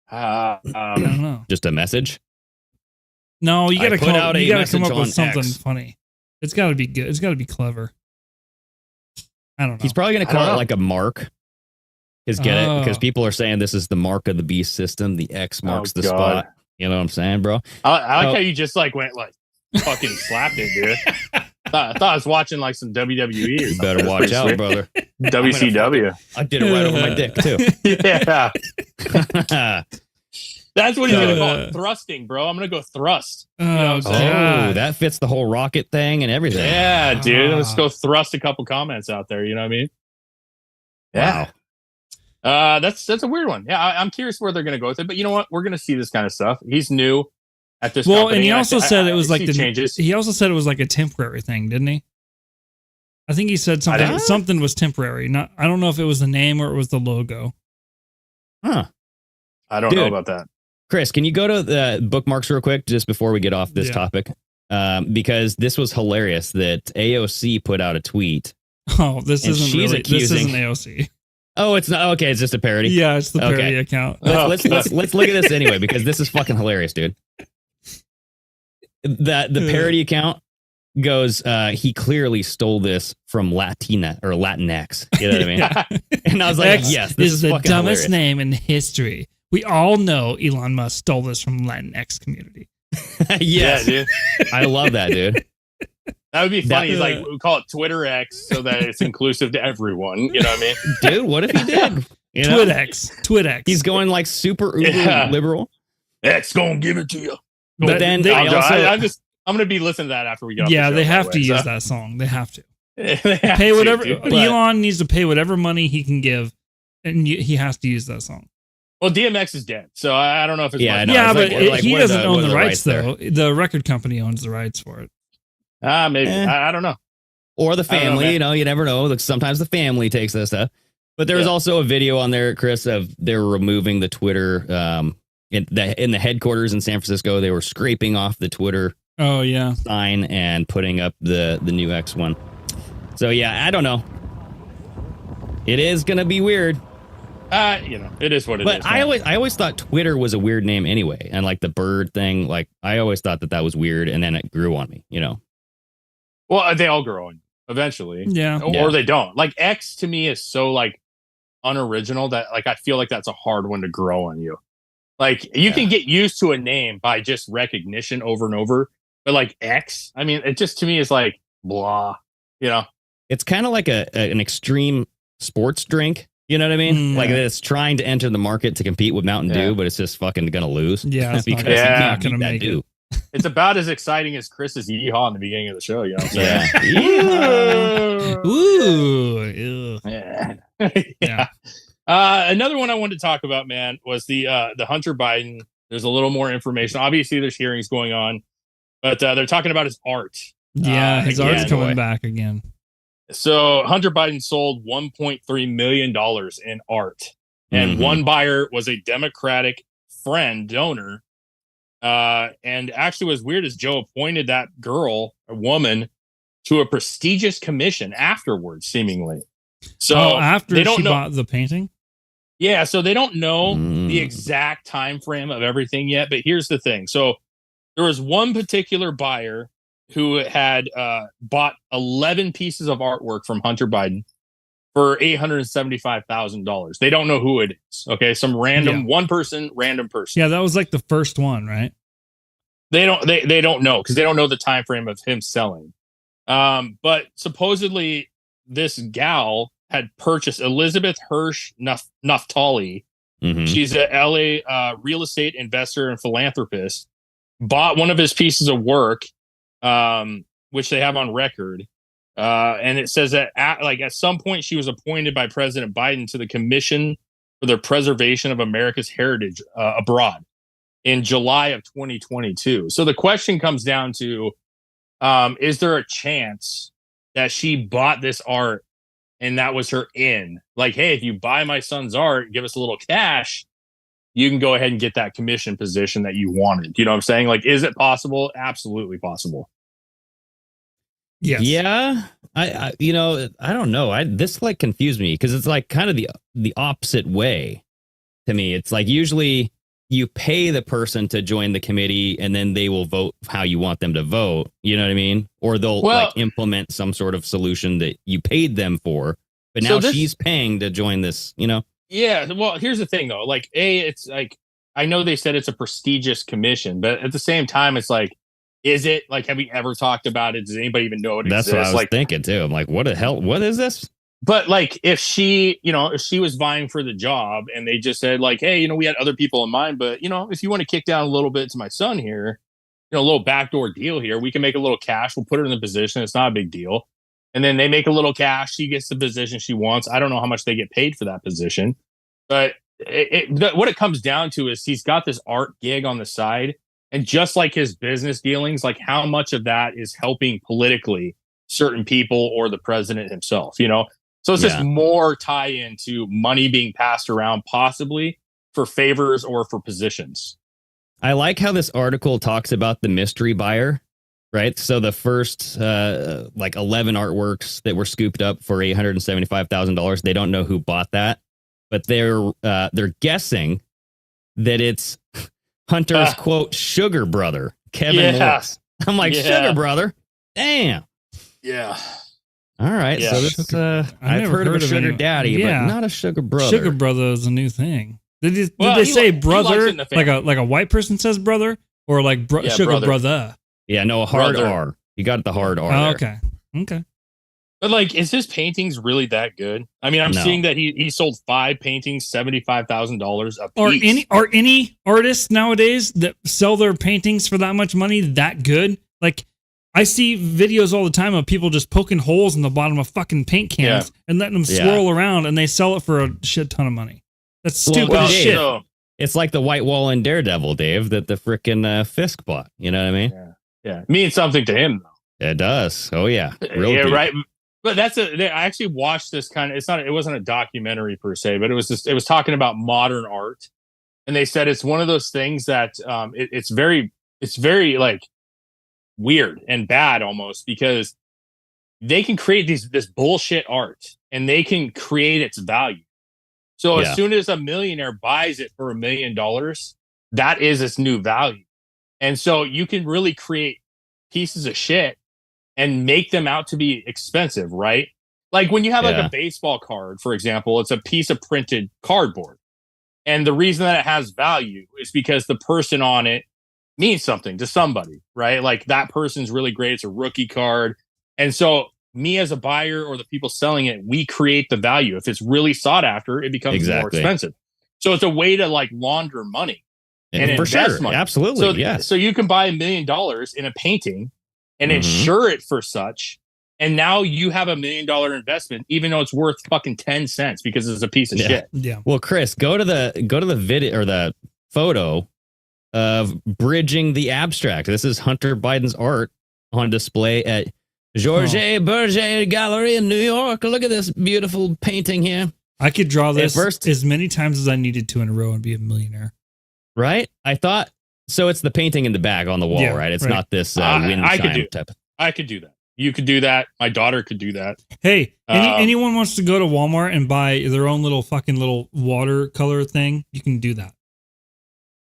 I don't know. Just a message. No, you gotta come up with something X. funny. It's gotta be good. It's gotta be clever. I don't know. He's probably gonna call it like a mark. Because people are saying this is the mark of the beast system. The X marks the spot. You know what I'm saying, bro? I like how you just like went like fucking slapped it, dude. I thought I was watching like some WWE. You better watch out, brother. WCW. I did it right over my dick too. Yeah. That's what he's gonna call it. Thrusting, bro. I'm gonna go thrust. You know what I'm saying? That fits the whole rocket thing and everything. Yeah, dude. Let's go thrust a couple comments out there. You know what I mean? Yeah. Wow. That's a weird one. Yeah, I'm curious where they're going to go with it. But you know what? We're going to see this kind of stuff. He's new at this. Well, company, and he also said it was like the changes. He also said it was like a temporary thing, didn't he? I think he said something was temporary. I don't know if it was the name or it was the logo. Huh. I don't know about that. Chris, can you go to the bookmarks real quick just before we get off this topic? Because this was hilarious that AOC put out a tweet. Oh, this isn't AOC. Oh, it's not. Okay, it's just a parody. Yeah, it's the parody account. Let's look at this anyway, because this is fucking hilarious, dude. The parody account goes, he clearly stole this from Latina or Latinx. You know what I mean? And I was like, X yes, this is the fucking dumbest hilarious. name in history. We all know Elon Musk stole this from Latinx community. Yes, yeah, dude. I love that, dude. That would be funny. Like, we call it Twitter X so that it's inclusive to everyone. You know what I mean? Dude, what if he did? You know? Twit-X. He's going like super uber liberal. X gonna give it to you. But then I'm going to be listening to that after we get off the show, they have to use that song. They have to. Pay whatever. Elon needs to pay whatever money he can give, and he has to use that song. Well, DMX is dead, so I don't know if it's but he doesn't own the rights though. The record company owns the rights for it. Maybe. I don't know. Or the family, you know, you never know. Like, sometimes the family takes this stuff. But there was also a video on there, Chris, of they're removing the Twitter in the headquarters in San Francisco. They were scraping off the Twitter sign and putting up the new X one. So yeah, I don't know. It is gonna be weird. You know, it is what it is. But I always thought Twitter was a weird name anyway, and like the bird thing, like I always thought that was weird, and then it grew on me, you know. Well, they all grow on eventually, or they don't. Like X to me is so like unoriginal that like I feel like that's a hard one to grow on you. Like you can get used to a name by just recognition over and over, but like X, I mean, it just to me is like blah. You know, it's kind of like an extreme sports drink. You know what I mean? Like it's trying to enter the market to compete with Mountain Dew, but it's just fucking gonna lose. Yeah, because you can't gonna make it. It's about as exciting as Chris's yeehaw in the beginning of the show. You know what I'm saying? Ooh. Yeah. Another one I wanted to talk about, man, was the Hunter Biden. There's a little more information. Obviously, there's hearings going on, but they're talking about his art. Yeah, his art's coming back again. So Hunter Biden sold $1.3 million in art. And one buyer was a Democratic friend donor. And actually was weird as Joe appointed that girl, a woman, to a prestigious commission afterwards, seemingly. So after they don't she know, bought the painting? Yeah, so they don't know the exact time frame of everything yet, but here's the thing. So there was one particular buyer who had bought 11 pieces of artwork from Hunter Biden for $875,000. They don't know who it is. Okay, some random random person. Yeah, that was like the first one, right? They don't know because they don't know the time frame of him selling. But supposedly this gal had purchased Elizabeth Hirsch Naftali. She's a LA real estate investor and philanthropist. Bought one of his pieces of work, which they have on record. And it says that at some point she was appointed by President Biden to the Commission for the Preservation of America's Heritage abroad in July of 2022. So the question comes down to, is there a chance that she bought this art and that was her in? Like, hey, if you buy my son's art, give us a little cash, you can go ahead and get that commission position that you wanted. You know what I'm saying? Like, is it possible? Absolutely possible. Yes. Yeah. I don't know. This like confused me because it's like kind of the opposite way to me. It's like usually you pay the person to join the committee and then they will vote how you want them to vote. You know what I mean? Or they'll like implement some sort of solution that you paid them for. But now she's paying to join this, you know? Yeah. Well, here's the thing, though. Like, it's like, I know they said it's a prestigious commission, but at the same time, it's like, is it like, have we ever talked about it? Does anybody even know it exists? That's what I was like, thinking, too. I'm like, what the hell? What is this? But like, if she was vying for the job and they just said like, hey, we had other people in mind, but if you want to kick down a little bit to my son here, a little backdoor deal here, we can make a little cash. We'll put her in the position. It's not a big deal. And then they make a little cash. She gets the position she wants. I don't know how much they get paid for that position, but what it comes down to is he's got this art gig on the side. And just like his business dealings, like how much of that is helping politically certain people or the president himself, So it's just more tie into money being passed around, possibly for favors or for positions. I like how this article talks about the mystery buyer, right? So the first 11 artworks that were scooped up for $875,000, they don't know who bought that, but they're guessing that it's Hunter's quote sugar brother, Kevin Morris. I'm like, sugar brother? Damn. Yeah. All right, yeah. so this I've heard of a sugar daddy, but not a sugar brother. Sugar brother is a new thing. Did they say brother like a white person says brother or like sugar brother? Yeah, no, hard R. You got the hard R. Okay. But like, is his paintings really that good? I mean, I'm seeing that he sold 5 paintings, $75,000 a piece. Are any artists nowadays that sell their paintings for that much money that good? Like, I see videos all the time of people just poking holes in the bottom of fucking paint cans and letting them swirl around, and they sell it for a shit ton of money. That's stupid as shit. It's like the white wall in Daredevil, Dave, that the frickin' Fisk bought. You know what I mean? Yeah. It means something to him, though. It does. Oh, yeah. Real right. But I actually watched this it wasn't a documentary per se, but it was talking about modern art. And they said it's one of those things that it's very like weird and bad almost, because they can create this bullshit art and they can create its value. So as soon as a millionaire buys it for $1 million, that is its new value. And so you can really create pieces of shit and make them out to be expensive, right? Like when you have like a baseball card, for example, it's a piece of printed cardboard. And the reason that it has value is because the person on it means something to somebody, right? Like that person's really great. It's a rookie card. And so me as a buyer or the people selling it, we create the value. If it's really sought after, it becomes more expensive. So it's a way to like launder money and for invest sure. money. Absolutely. So you can buy $1 million in a painting and insure it for such. And now you have $1 million investment, even though it's worth fucking 10 cents because it's a piece of shit. Yeah. Well, Chris, go to the video or the photo of bridging the abstract. This is Hunter Biden's art on display at Georges Berger Gallery in New York. Look at this beautiful painting here. I could draw this first- as many times as I needed to in a row and be a millionaire. Right? I thought so. It's the painting in the back on the wall, Yeah, right? It's right. not this wind I could chime do type. I could do that. You could do that. My daughter could do that. Hey, anyone wants to go to Walmart and buy their own little watercolor thing? You can do that.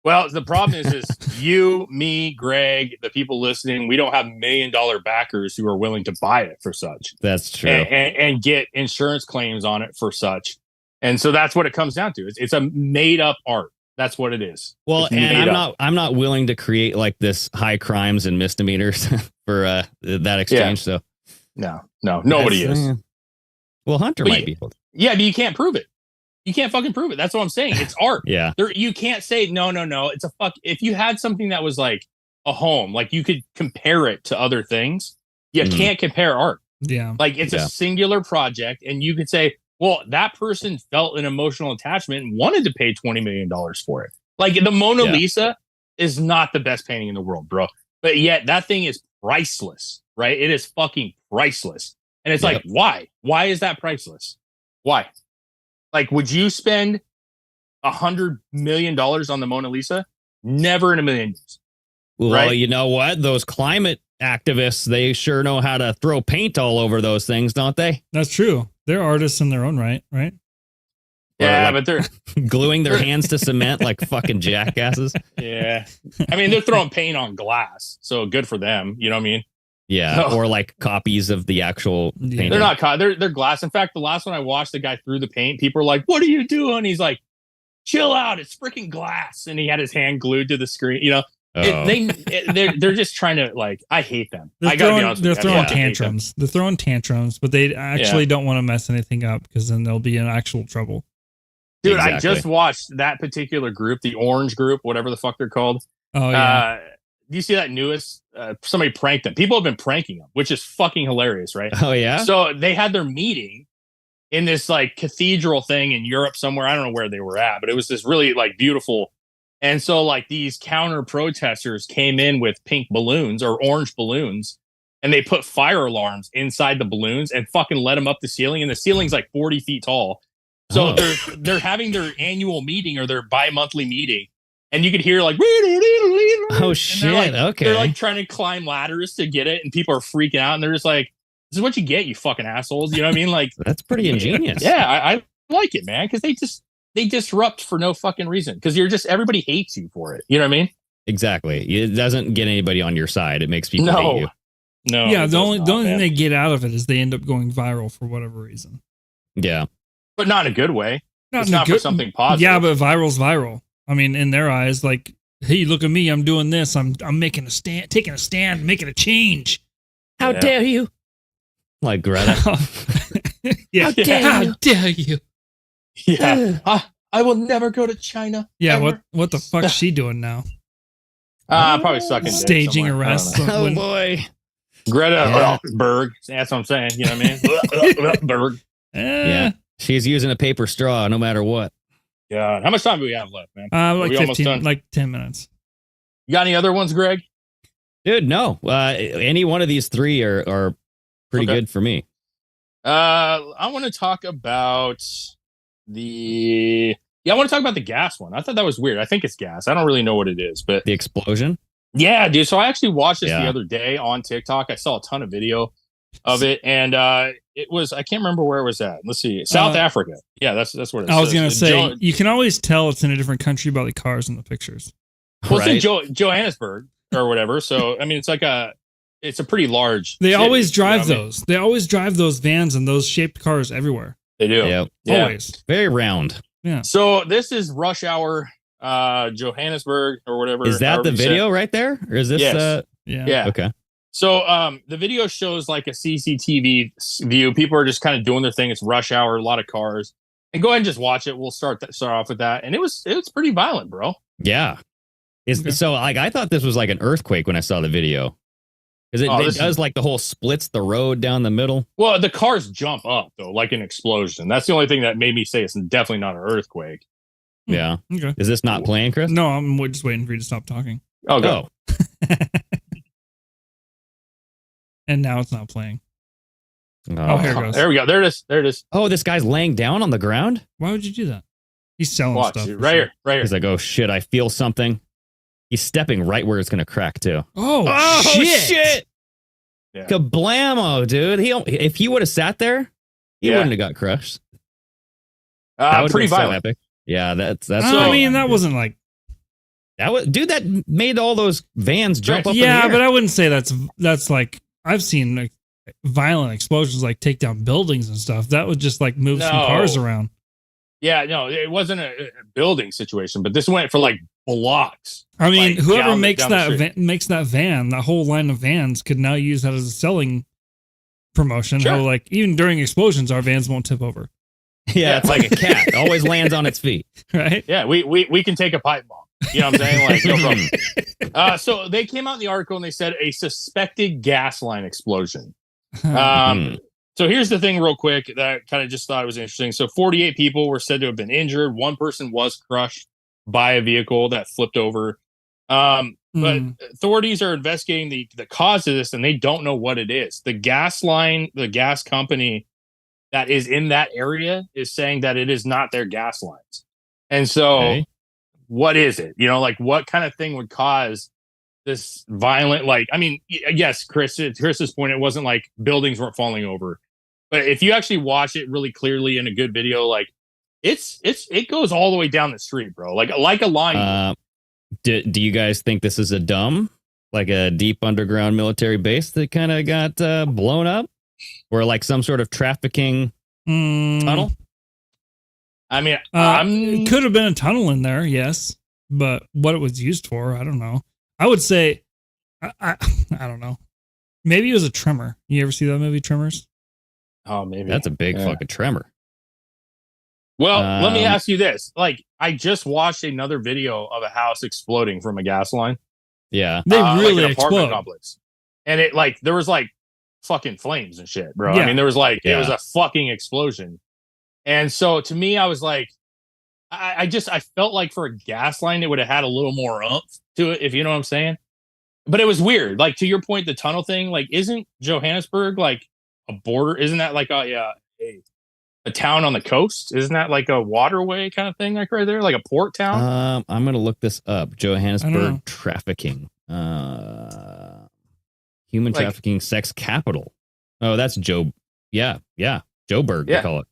Well, the problem is you, me, Greg, the people listening, we don't have $1 million backers who are willing to buy it for such. That's true. And get insurance claims on it for such. And so that's what it comes down to. It's a made up art. That's what it is. Well, It's and made up. I'm not willing to create like this high crimes and misdemeanors for that exchange. So No, nobody That's, is. Well, Hunter But might you- be able to. Yeah, but you can't prove it. You can't fucking prove it. That's what I'm saying. It's art. Yeah. You can't say no. It's a fuck. If you had something that was like a home, like you could compare it to other things. You Mhm. can't compare art. Yeah. Like it's Yeah. a singular project, and you could say, well, that person felt an emotional attachment and wanted to pay $20 million for it. Like the Mona Yeah. Lisa is not the best painting in the world, bro. But yet that thing is priceless, right? It is fucking priceless. And it's Yep. like, why? Why is that priceless? Why? Like, would you spend $100 million on the Mona Lisa? Never in a million years. Well, Right? you know what? Those climate activists, they sure know how to throw paint all over those things, don't they? That's true. They're artists in their own right? Yeah, like- but they're Gluing their hands to cement like fucking jackasses. yeah. I mean, they're throwing paint on glass, so good for them. You know what I mean? Yeah. No. Or like copies of the actual Yeah. painting. They're not caught. They're glass. In fact, the last one I watched, the guy threw the paint. People are like, "What are you doing?" He's like, "Chill out. It's freaking glass." And he had his hand glued to the screen. You know, Oh. they're just trying to like. I hate them. They're I gotta be throwing, honest. they're with you. I throwing fucking hate them. tantrums. They're throwing tantrums, but they actually don't want to mess anything up because then they'll be in actual trouble. Dude. I Exactly. just watched that particular group, the Orange Group, whatever the fuck they're called. Oh yeah. Do you see that newest? Somebody pranked them. People have been pranking them, which is fucking hilarious, right? Oh, yeah? So they had their meeting in this like cathedral thing in Europe somewhere. I don't know where they were at, but it was this really like beautiful. And so like these counter protesters came in with pink balloons or orange balloons, and they put fire alarms inside the balloons and fucking let them up the ceiling. And the ceiling's like 40 feet tall. So Oh. they're having their annual meeting or their bi-monthly meeting. And you could hear like, Oh, and shit. they're like, Okay. They're like trying to climb ladders to get it, and people are freaking out, and they're just like, "This is what you get, you fucking assholes." You know what I mean? Like, That's pretty ingenious. yeah, I like it, man, because they disrupt for no fucking reason. Because everybody hates you for it. You know what I mean? Exactly. It doesn't get anybody on your side. It makes people No. hate you. No. yeah. it The does only not, thing man. they get out of it is they end up going viral for whatever reason. Yeah. But not in a good way. It's in a not for something positive. Yeah, but viral's viral. I mean, in their eyes, like, hey, look at me, I'm doing this. I'm making a stand, taking a stand, making a change. How Yeah. dare you? Like Greta. Yeah. How dare How you? dare you? yeah. I will never go to China. Yeah, ever. what the fuck's she doing now? Probably sucking dick Staging somewhere. I don't arrests. know. Oh, when- boy. Greta Yeah. Berg. That's what I'm saying. You know what I mean? Berg. Yeah. She's using a paper straw no matter what. God, how much time do we have left, man? like we almost 15, done? like 10 minutes. You got any other ones, Greg? Dude, no. Any one of these three are pretty Okay. good for me. I want to talk about the gas one. I thought that was weird. I think it's gas. I don't really know what it is, but The explosion. yeah, dude. So I actually watched this the Yeah. other day on TikTok. I saw a ton of video of it, and it was, I can't remember where it was at. Let's see, South Africa. Yeah, that's what it I was says. gonna say Jo- you can always tell it's in a different country by the cars in the pictures. well, it's in Right? Johannesburg or whatever. So I mean, it's a pretty large. They city, always drive you know what I mean? those. They always drive those vans and those shaped cars everywhere. They do. Yep. Yeah. Always. Very round. So this is rush hour, Johannesburg or whatever. Is that however the you say it. video right there? Or is this Yes. Yeah. Yeah. okay. So the video shows like a CCTV view. People are just kind of doing their thing. It's rush hour, a lot of cars. And go ahead and just watch it. We'll start off with that. And it was pretty violent, bro. Yeah. Okay. So like I thought this was like an earthquake when I saw the video. Because Oh, it this does is- like the whole splits the road down the middle. Well, the cars jump up though, like an explosion. That's the only thing that made me say it's definitely not an earthquake. Hmm. Yeah. Okay. Is this not playing, Chris? No, I'm just waiting for you to stop talking. Oh, go. Oh. and now it's not playing. Oh, here it goes. There we go. There it is. There it is. Oh, this guy's laying down on the ground. Why would you do that? He's selling Watch, stuff. dude. Right here. Right here. He's like, oh shit, I feel something. He's stepping right where it's gonna crack too. Oh, shit. Yeah. Kablamo, dude. If he would have sat there, he wouldn't have got crushed. That would Pretty been so violent. epic. Yeah, that's. I mean, that wasn't like that was, dude. That made all those vans jump up. yeah, in the but air. I wouldn't say that's like I've seen like violent explosions like take down buildings and stuff. That would just like move some cars around. Yeah, no, it wasn't a building situation, but this went for like blocks. I mean, like, whoever down makes the that street. makes that van, that whole line of vans, could now use that as a selling promotion. Sure. How like even during explosions, our vans won't tip over, Yeah, it's like a cat. It always lands on its feet. right? Yeah, we can take a pipe bomb. You know what I'm saying? Like, no problem. So they came out in the article and they said a suspected gas line explosion. So here's the thing real quick that I kind of just thought was interesting. So 48 people were said to have been injured. One person was crushed by a vehicle that flipped over. But authorities are investigating the cause of this, and they don't know what it is. The gas line, the gas company that is in that area is saying that it is not their gas lines. And so what is it? You know, like what kind of thing would cause this violent, like, I mean, yes, Chris's point, it wasn't like buildings weren't falling over. But if you actually watch it really clearly in a good video, like it goes all the way down the street, bro. Like a line. Do you guys think this is a deep underground military base that kind of got blown up, or like some sort of trafficking tunnel? I mean, it could have been a tunnel in there, yes, but what it was used for, I don't know. I would say, I don't know. Maybe it was a tremor. You ever see that movie, Tremors? Oh, maybe That's a big fucking tremor. Well, let me ask you this. Like, I just watched another video of a house exploding from a gas line. Yeah. They really like an apartment explode. complex. And it like there was like fucking flames and shit, bro. Yeah. I mean, there was like it Yeah. was a fucking explosion. And so to me, I was like, I felt like for a gas line, it would have had a little more oomph to it, if you know what I'm saying. But it was weird. Like to your point, the tunnel thing, like isn't Johannesburg like a border? Isn't that like a town on the coast? Isn't that like a waterway kind of thing, like right there, like a port town? I'm gonna look this up. I don't know. Johannesburg trafficking, human Like- trafficking, sex capital. Oh, that's Joe. Yeah, Joburg. They Yeah. call it.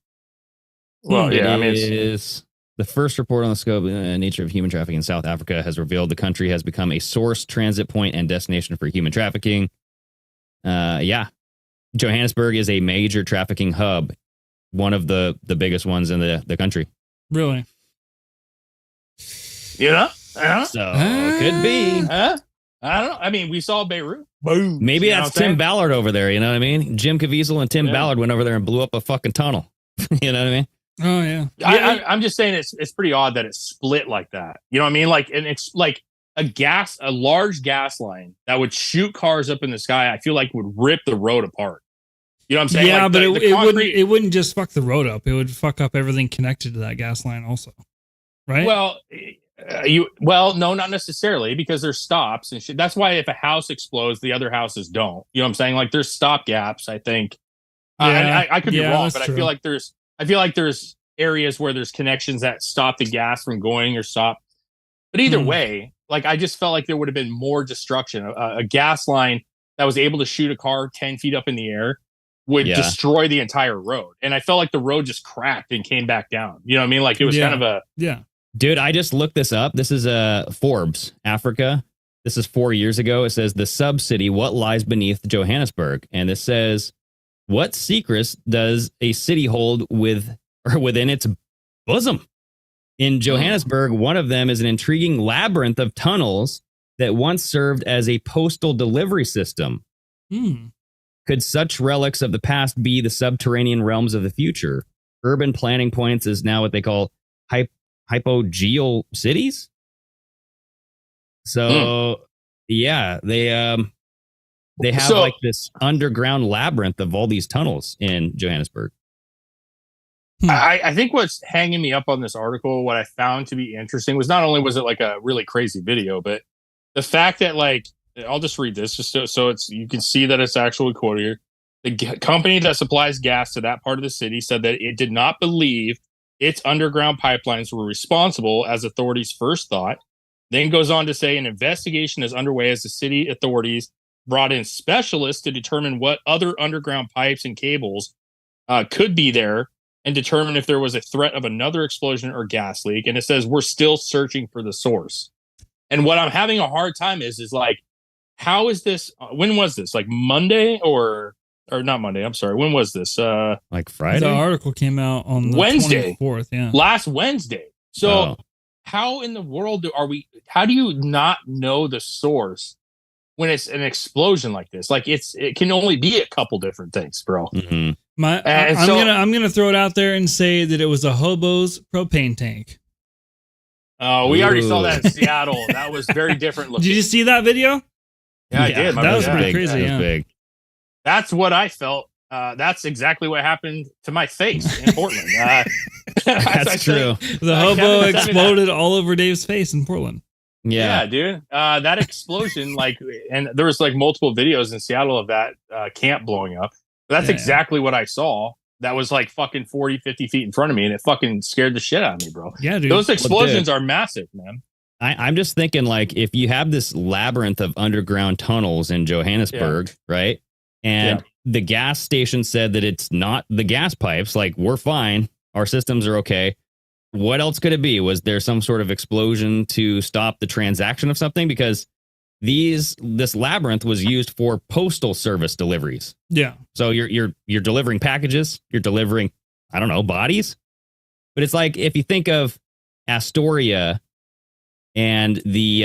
Well, yeah, I mean, it's, is the first report on the scope and nature of human trafficking in South Africa has revealed the country has become a source, transit point, and destination for human trafficking. Johannesburg is a major trafficking hub, one of the biggest ones in the country. Really? you know, So could be. I don't know. I mean, we saw Beirut. Boom. Maybe You know that's what I'm Tim saying? Ballard over there. You know what I mean? Jim Caviezel and Tim Yeah. Ballard went over there and blew up a fucking tunnel. You know what I mean? Oh yeah. I'm just saying it's pretty odd that it's split like that. You know what I mean? Like like a large gas line that would shoot cars up in the sky. I feel like would rip the road apart. You know what I'm saying? Yeah, Like but the it concrete- wouldn't just fuck the road up. It would fuck up everything connected to that gas line also. Right? Well, no, not necessarily because there's stops and shit. That's why if a house explodes, the other houses don't. You know what I'm saying? Like there's stop gaps. I think. Yeah. I could be Yeah, wrong, that's but true. I feel like there's areas where there's connections that stop the gas from going or stop. But either way, like I just felt like there would have been more destruction. A gas line that was able to shoot a car 10 feet up in the air would destroy the entire road. And I felt like the road just cracked and came back down. You know what I mean? Like it was kind of a yeah. Dude, I just looked this up. This is Forbes, Africa. This is 4 years ago. It says the sub-city, what lies beneath Johannesburg? And this says, what secrets does a city hold within its bosom? In Johannesburg, one of them is an intriguing labyrinth of tunnels that once served as a postal delivery system. Could such relics of the past be the subterranean realms of the future? Urban planning points is now what they call hypogeal cities. So yeah, they have like this underground labyrinth of all these tunnels in Johannesburg. I think what's hanging me up on this article, what I found to be interesting was not only was it like a really crazy video, but the fact that like I'll just read this just so it's you can see that it's actually quoted here. The company that supplies gas to that part of the city said that it did not believe its underground pipelines were responsible, as authorities first thought. Then goes on to say an investigation is underway as the city authorities brought in specialists to determine what other underground pipes and cables could be there and determine if there was a threat of another explosion or gas leak. And it says we're still searching for the source. And what I'm having a hard time is like, how is this? When was this? Like Monday or not Monday? I'm sorry. When was this? Like Friday? The article came out on the Wednesday, 24th. Yeah, last Wednesday. So how in the world how do you not know the source when it's an explosion like this? Like it can only be a couple different things, bro. Mm-hmm. I'm gonna throw it out there and say that it was a hobo's propane tank. Oh, we already saw that in Seattle. That was very different looking. Did you see that video? Yeah, I did. That was pretty big. crazy. That was big. That's what I felt. That's exactly what happened to my face in Portland. That's true. The hobo exploded all over Dave's face in Portland. Yeah, dude. That explosion, and there was like multiple videos in Seattle of that camp blowing up. That's exactly what I saw. That was like fucking 40, 50 feet in front of me, and it fucking scared the shit out of me, bro. Yeah, dude. Those explosions are massive, man. I'm just thinking, like, if you have this labyrinth of underground tunnels in Johannesburg, right? And the gas station said that it's not the gas pipes. Like, we're fine. Our systems are okay. What else could it be? Was there some sort of explosion to stop the transaction of something? Because this labyrinth was used for postal service deliveries. Yeah. So you're delivering packages. You're delivering, I don't know, bodies. But it's like if you think of Astoria and the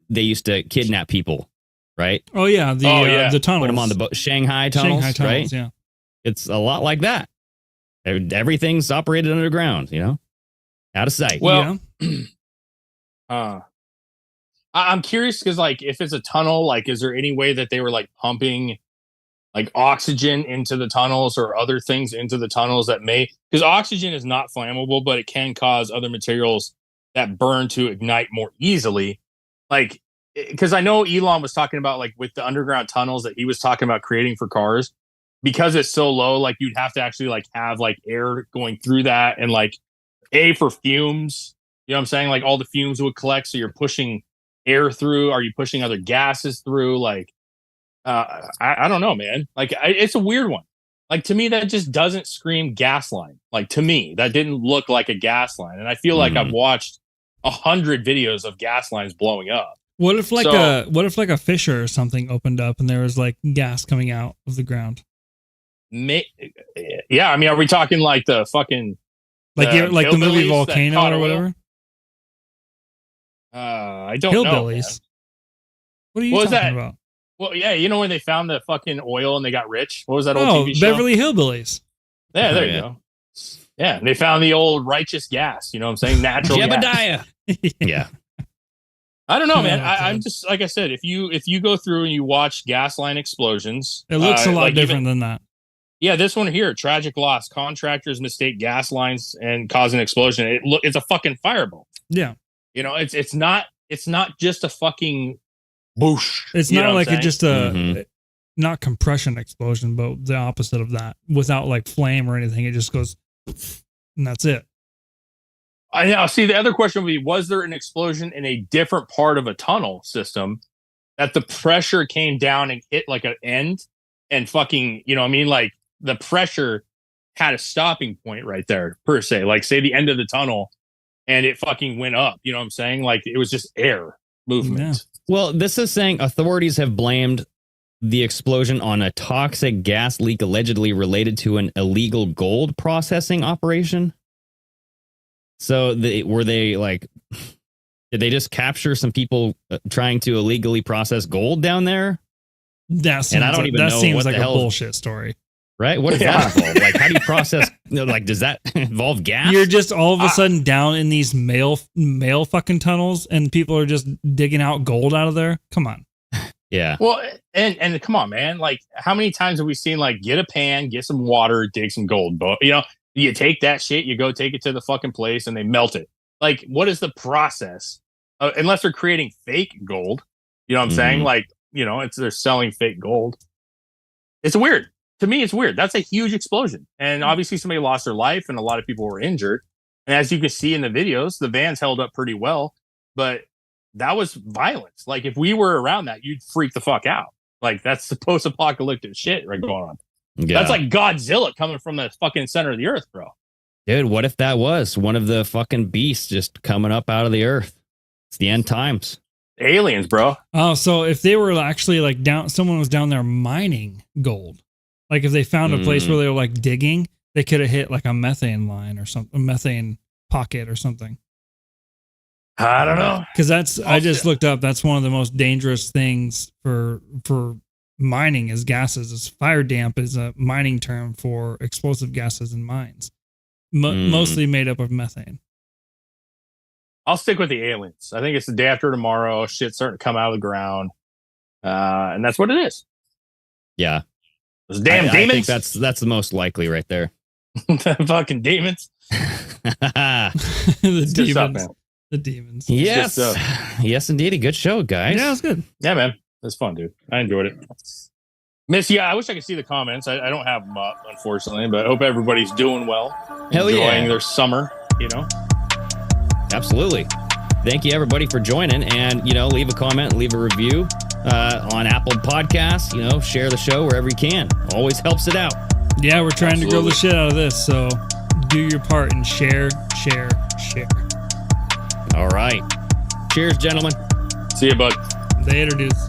they used to kidnap people, right? Oh yeah, the tunnels. Put them on the boat. Shanghai tunnels, right? Yeah. It's a lot like that. Everything's operated underground, out of sight. Well, I'm curious because, like, if it's a tunnel, like, is there any way that they were like pumping like oxygen into the tunnels or other things into the tunnels that because oxygen is not flammable, but it can cause other materials that burn to ignite more easily. Like, because I know Elon was talking about, like, with the underground tunnels that he was talking about creating for cars, because it's so low, like, you'd have to actually like have like air going through that, and like for fumes, you know what I'm saying? Like all the fumes would collect. So you're pushing air through. Are you pushing other gases through? Like, I don't know, man. Like, it's a weird one. Like, to me, that just doesn't scream gas line. Like, to me, that didn't look like a gas line. And I feel like I've watched 100 videos of gas lines blowing up. What if like a fissure or something opened up and there was like gas coming out of the ground? Yeah, I mean, are we talking like the fucking the movie Volcano or whatever? I don't know. Hillbillies. What are you talking about? Well, yeah, when they found the fucking oil and they got rich? What was that old TV show? Beverly Hillbillies. Yeah, there you go. Yeah, they found the old righteous gas. You know what I'm saying? Natural gas. Yeah. I don't know, man. I'm just, like I said, if you go through and you watch gas line explosions, it looks a lot different than that. Yeah, this one here, tragic loss. Contractors mistake gas lines and cause an explosion. It's a fucking fireball. Yeah. It's not just a fucking whoosh. It's not like it's just not compression explosion, but the opposite of that. Without like flame or anything, it just goes and that's it. I know. See, the other question would be, was there an explosion in a different part of a tunnel system that the pressure came down and hit like an end and fucking, like the pressure had a stopping point right there, per se. Like, say the end of the tunnel and it fucking went up. You know what I'm saying? Like, it was just air movement. Yeah. Well, this is saying authorities have blamed the explosion on a toxic gas leak allegedly related to an illegal gold processing operation. So did they just capture some people trying to illegally process gold down there? That seems like a bullshit story. Right? What does that involve? Like, how do you process? Does that involve gas? You're just all of a sudden down in these mail fucking tunnels, and people are just digging out gold out of there. Come on. Yeah. Well, and come on, man. Like, how many times have we seen like get a pan, get some water, dig some gold? But you take that shit, you go take it to the fucking place, and they melt it. Like, what is the process unless they're creating fake gold. You know what I'm saying? Like, you know, they're selling fake gold. It's weird. To me, it's weird. That's a huge explosion. And obviously somebody lost their life and a lot of people were injured. And as you can see in the videos, the vans held up pretty well, but that was violence. Like if we were around that, you'd freak the fuck out. Like that's the post-apocalyptic shit right going on. Yeah. That's like Godzilla coming from the fucking center of the earth, bro. Dude, what if that was one of the fucking beasts just coming up out of the earth? It's the end times. Aliens, bro. Oh, so if they were actually like someone was down there mining gold. Like if they found a place where they were like digging, they could have hit like a methane line or something, a methane pocket or something. I don't know. Because I just looked up. That's one of the most dangerous things for mining is gases. Is fire damp is a mining term for explosive gases in mines, mostly made up of methane. I'll stick with the aliens. I think it's the day after tomorrow. Shit's starting to come out of the ground, and that's what it is. Yeah. Those damn demons. I think that's the most likely right there. Fucking demons. The demons. The demons. Yes. Yes, indeed. A good show, guys. Yeah, it was good. Yeah, man. It was fun, dude. I enjoyed it. Miss, yeah, I wish I could see the comments. I don't have them up, unfortunately, but I hope everybody's doing well. Hell enjoying their summer, you know? Absolutely. Thank you, everybody, for joining. And, you know, leave a comment, leave a review on Apple Podcasts. You know, share the show wherever you can. Always helps it out. Yeah, we're trying to grow the shit out of this. So do your part and share. All right. Cheers, gentlemen. See you, bud. Later, dudes.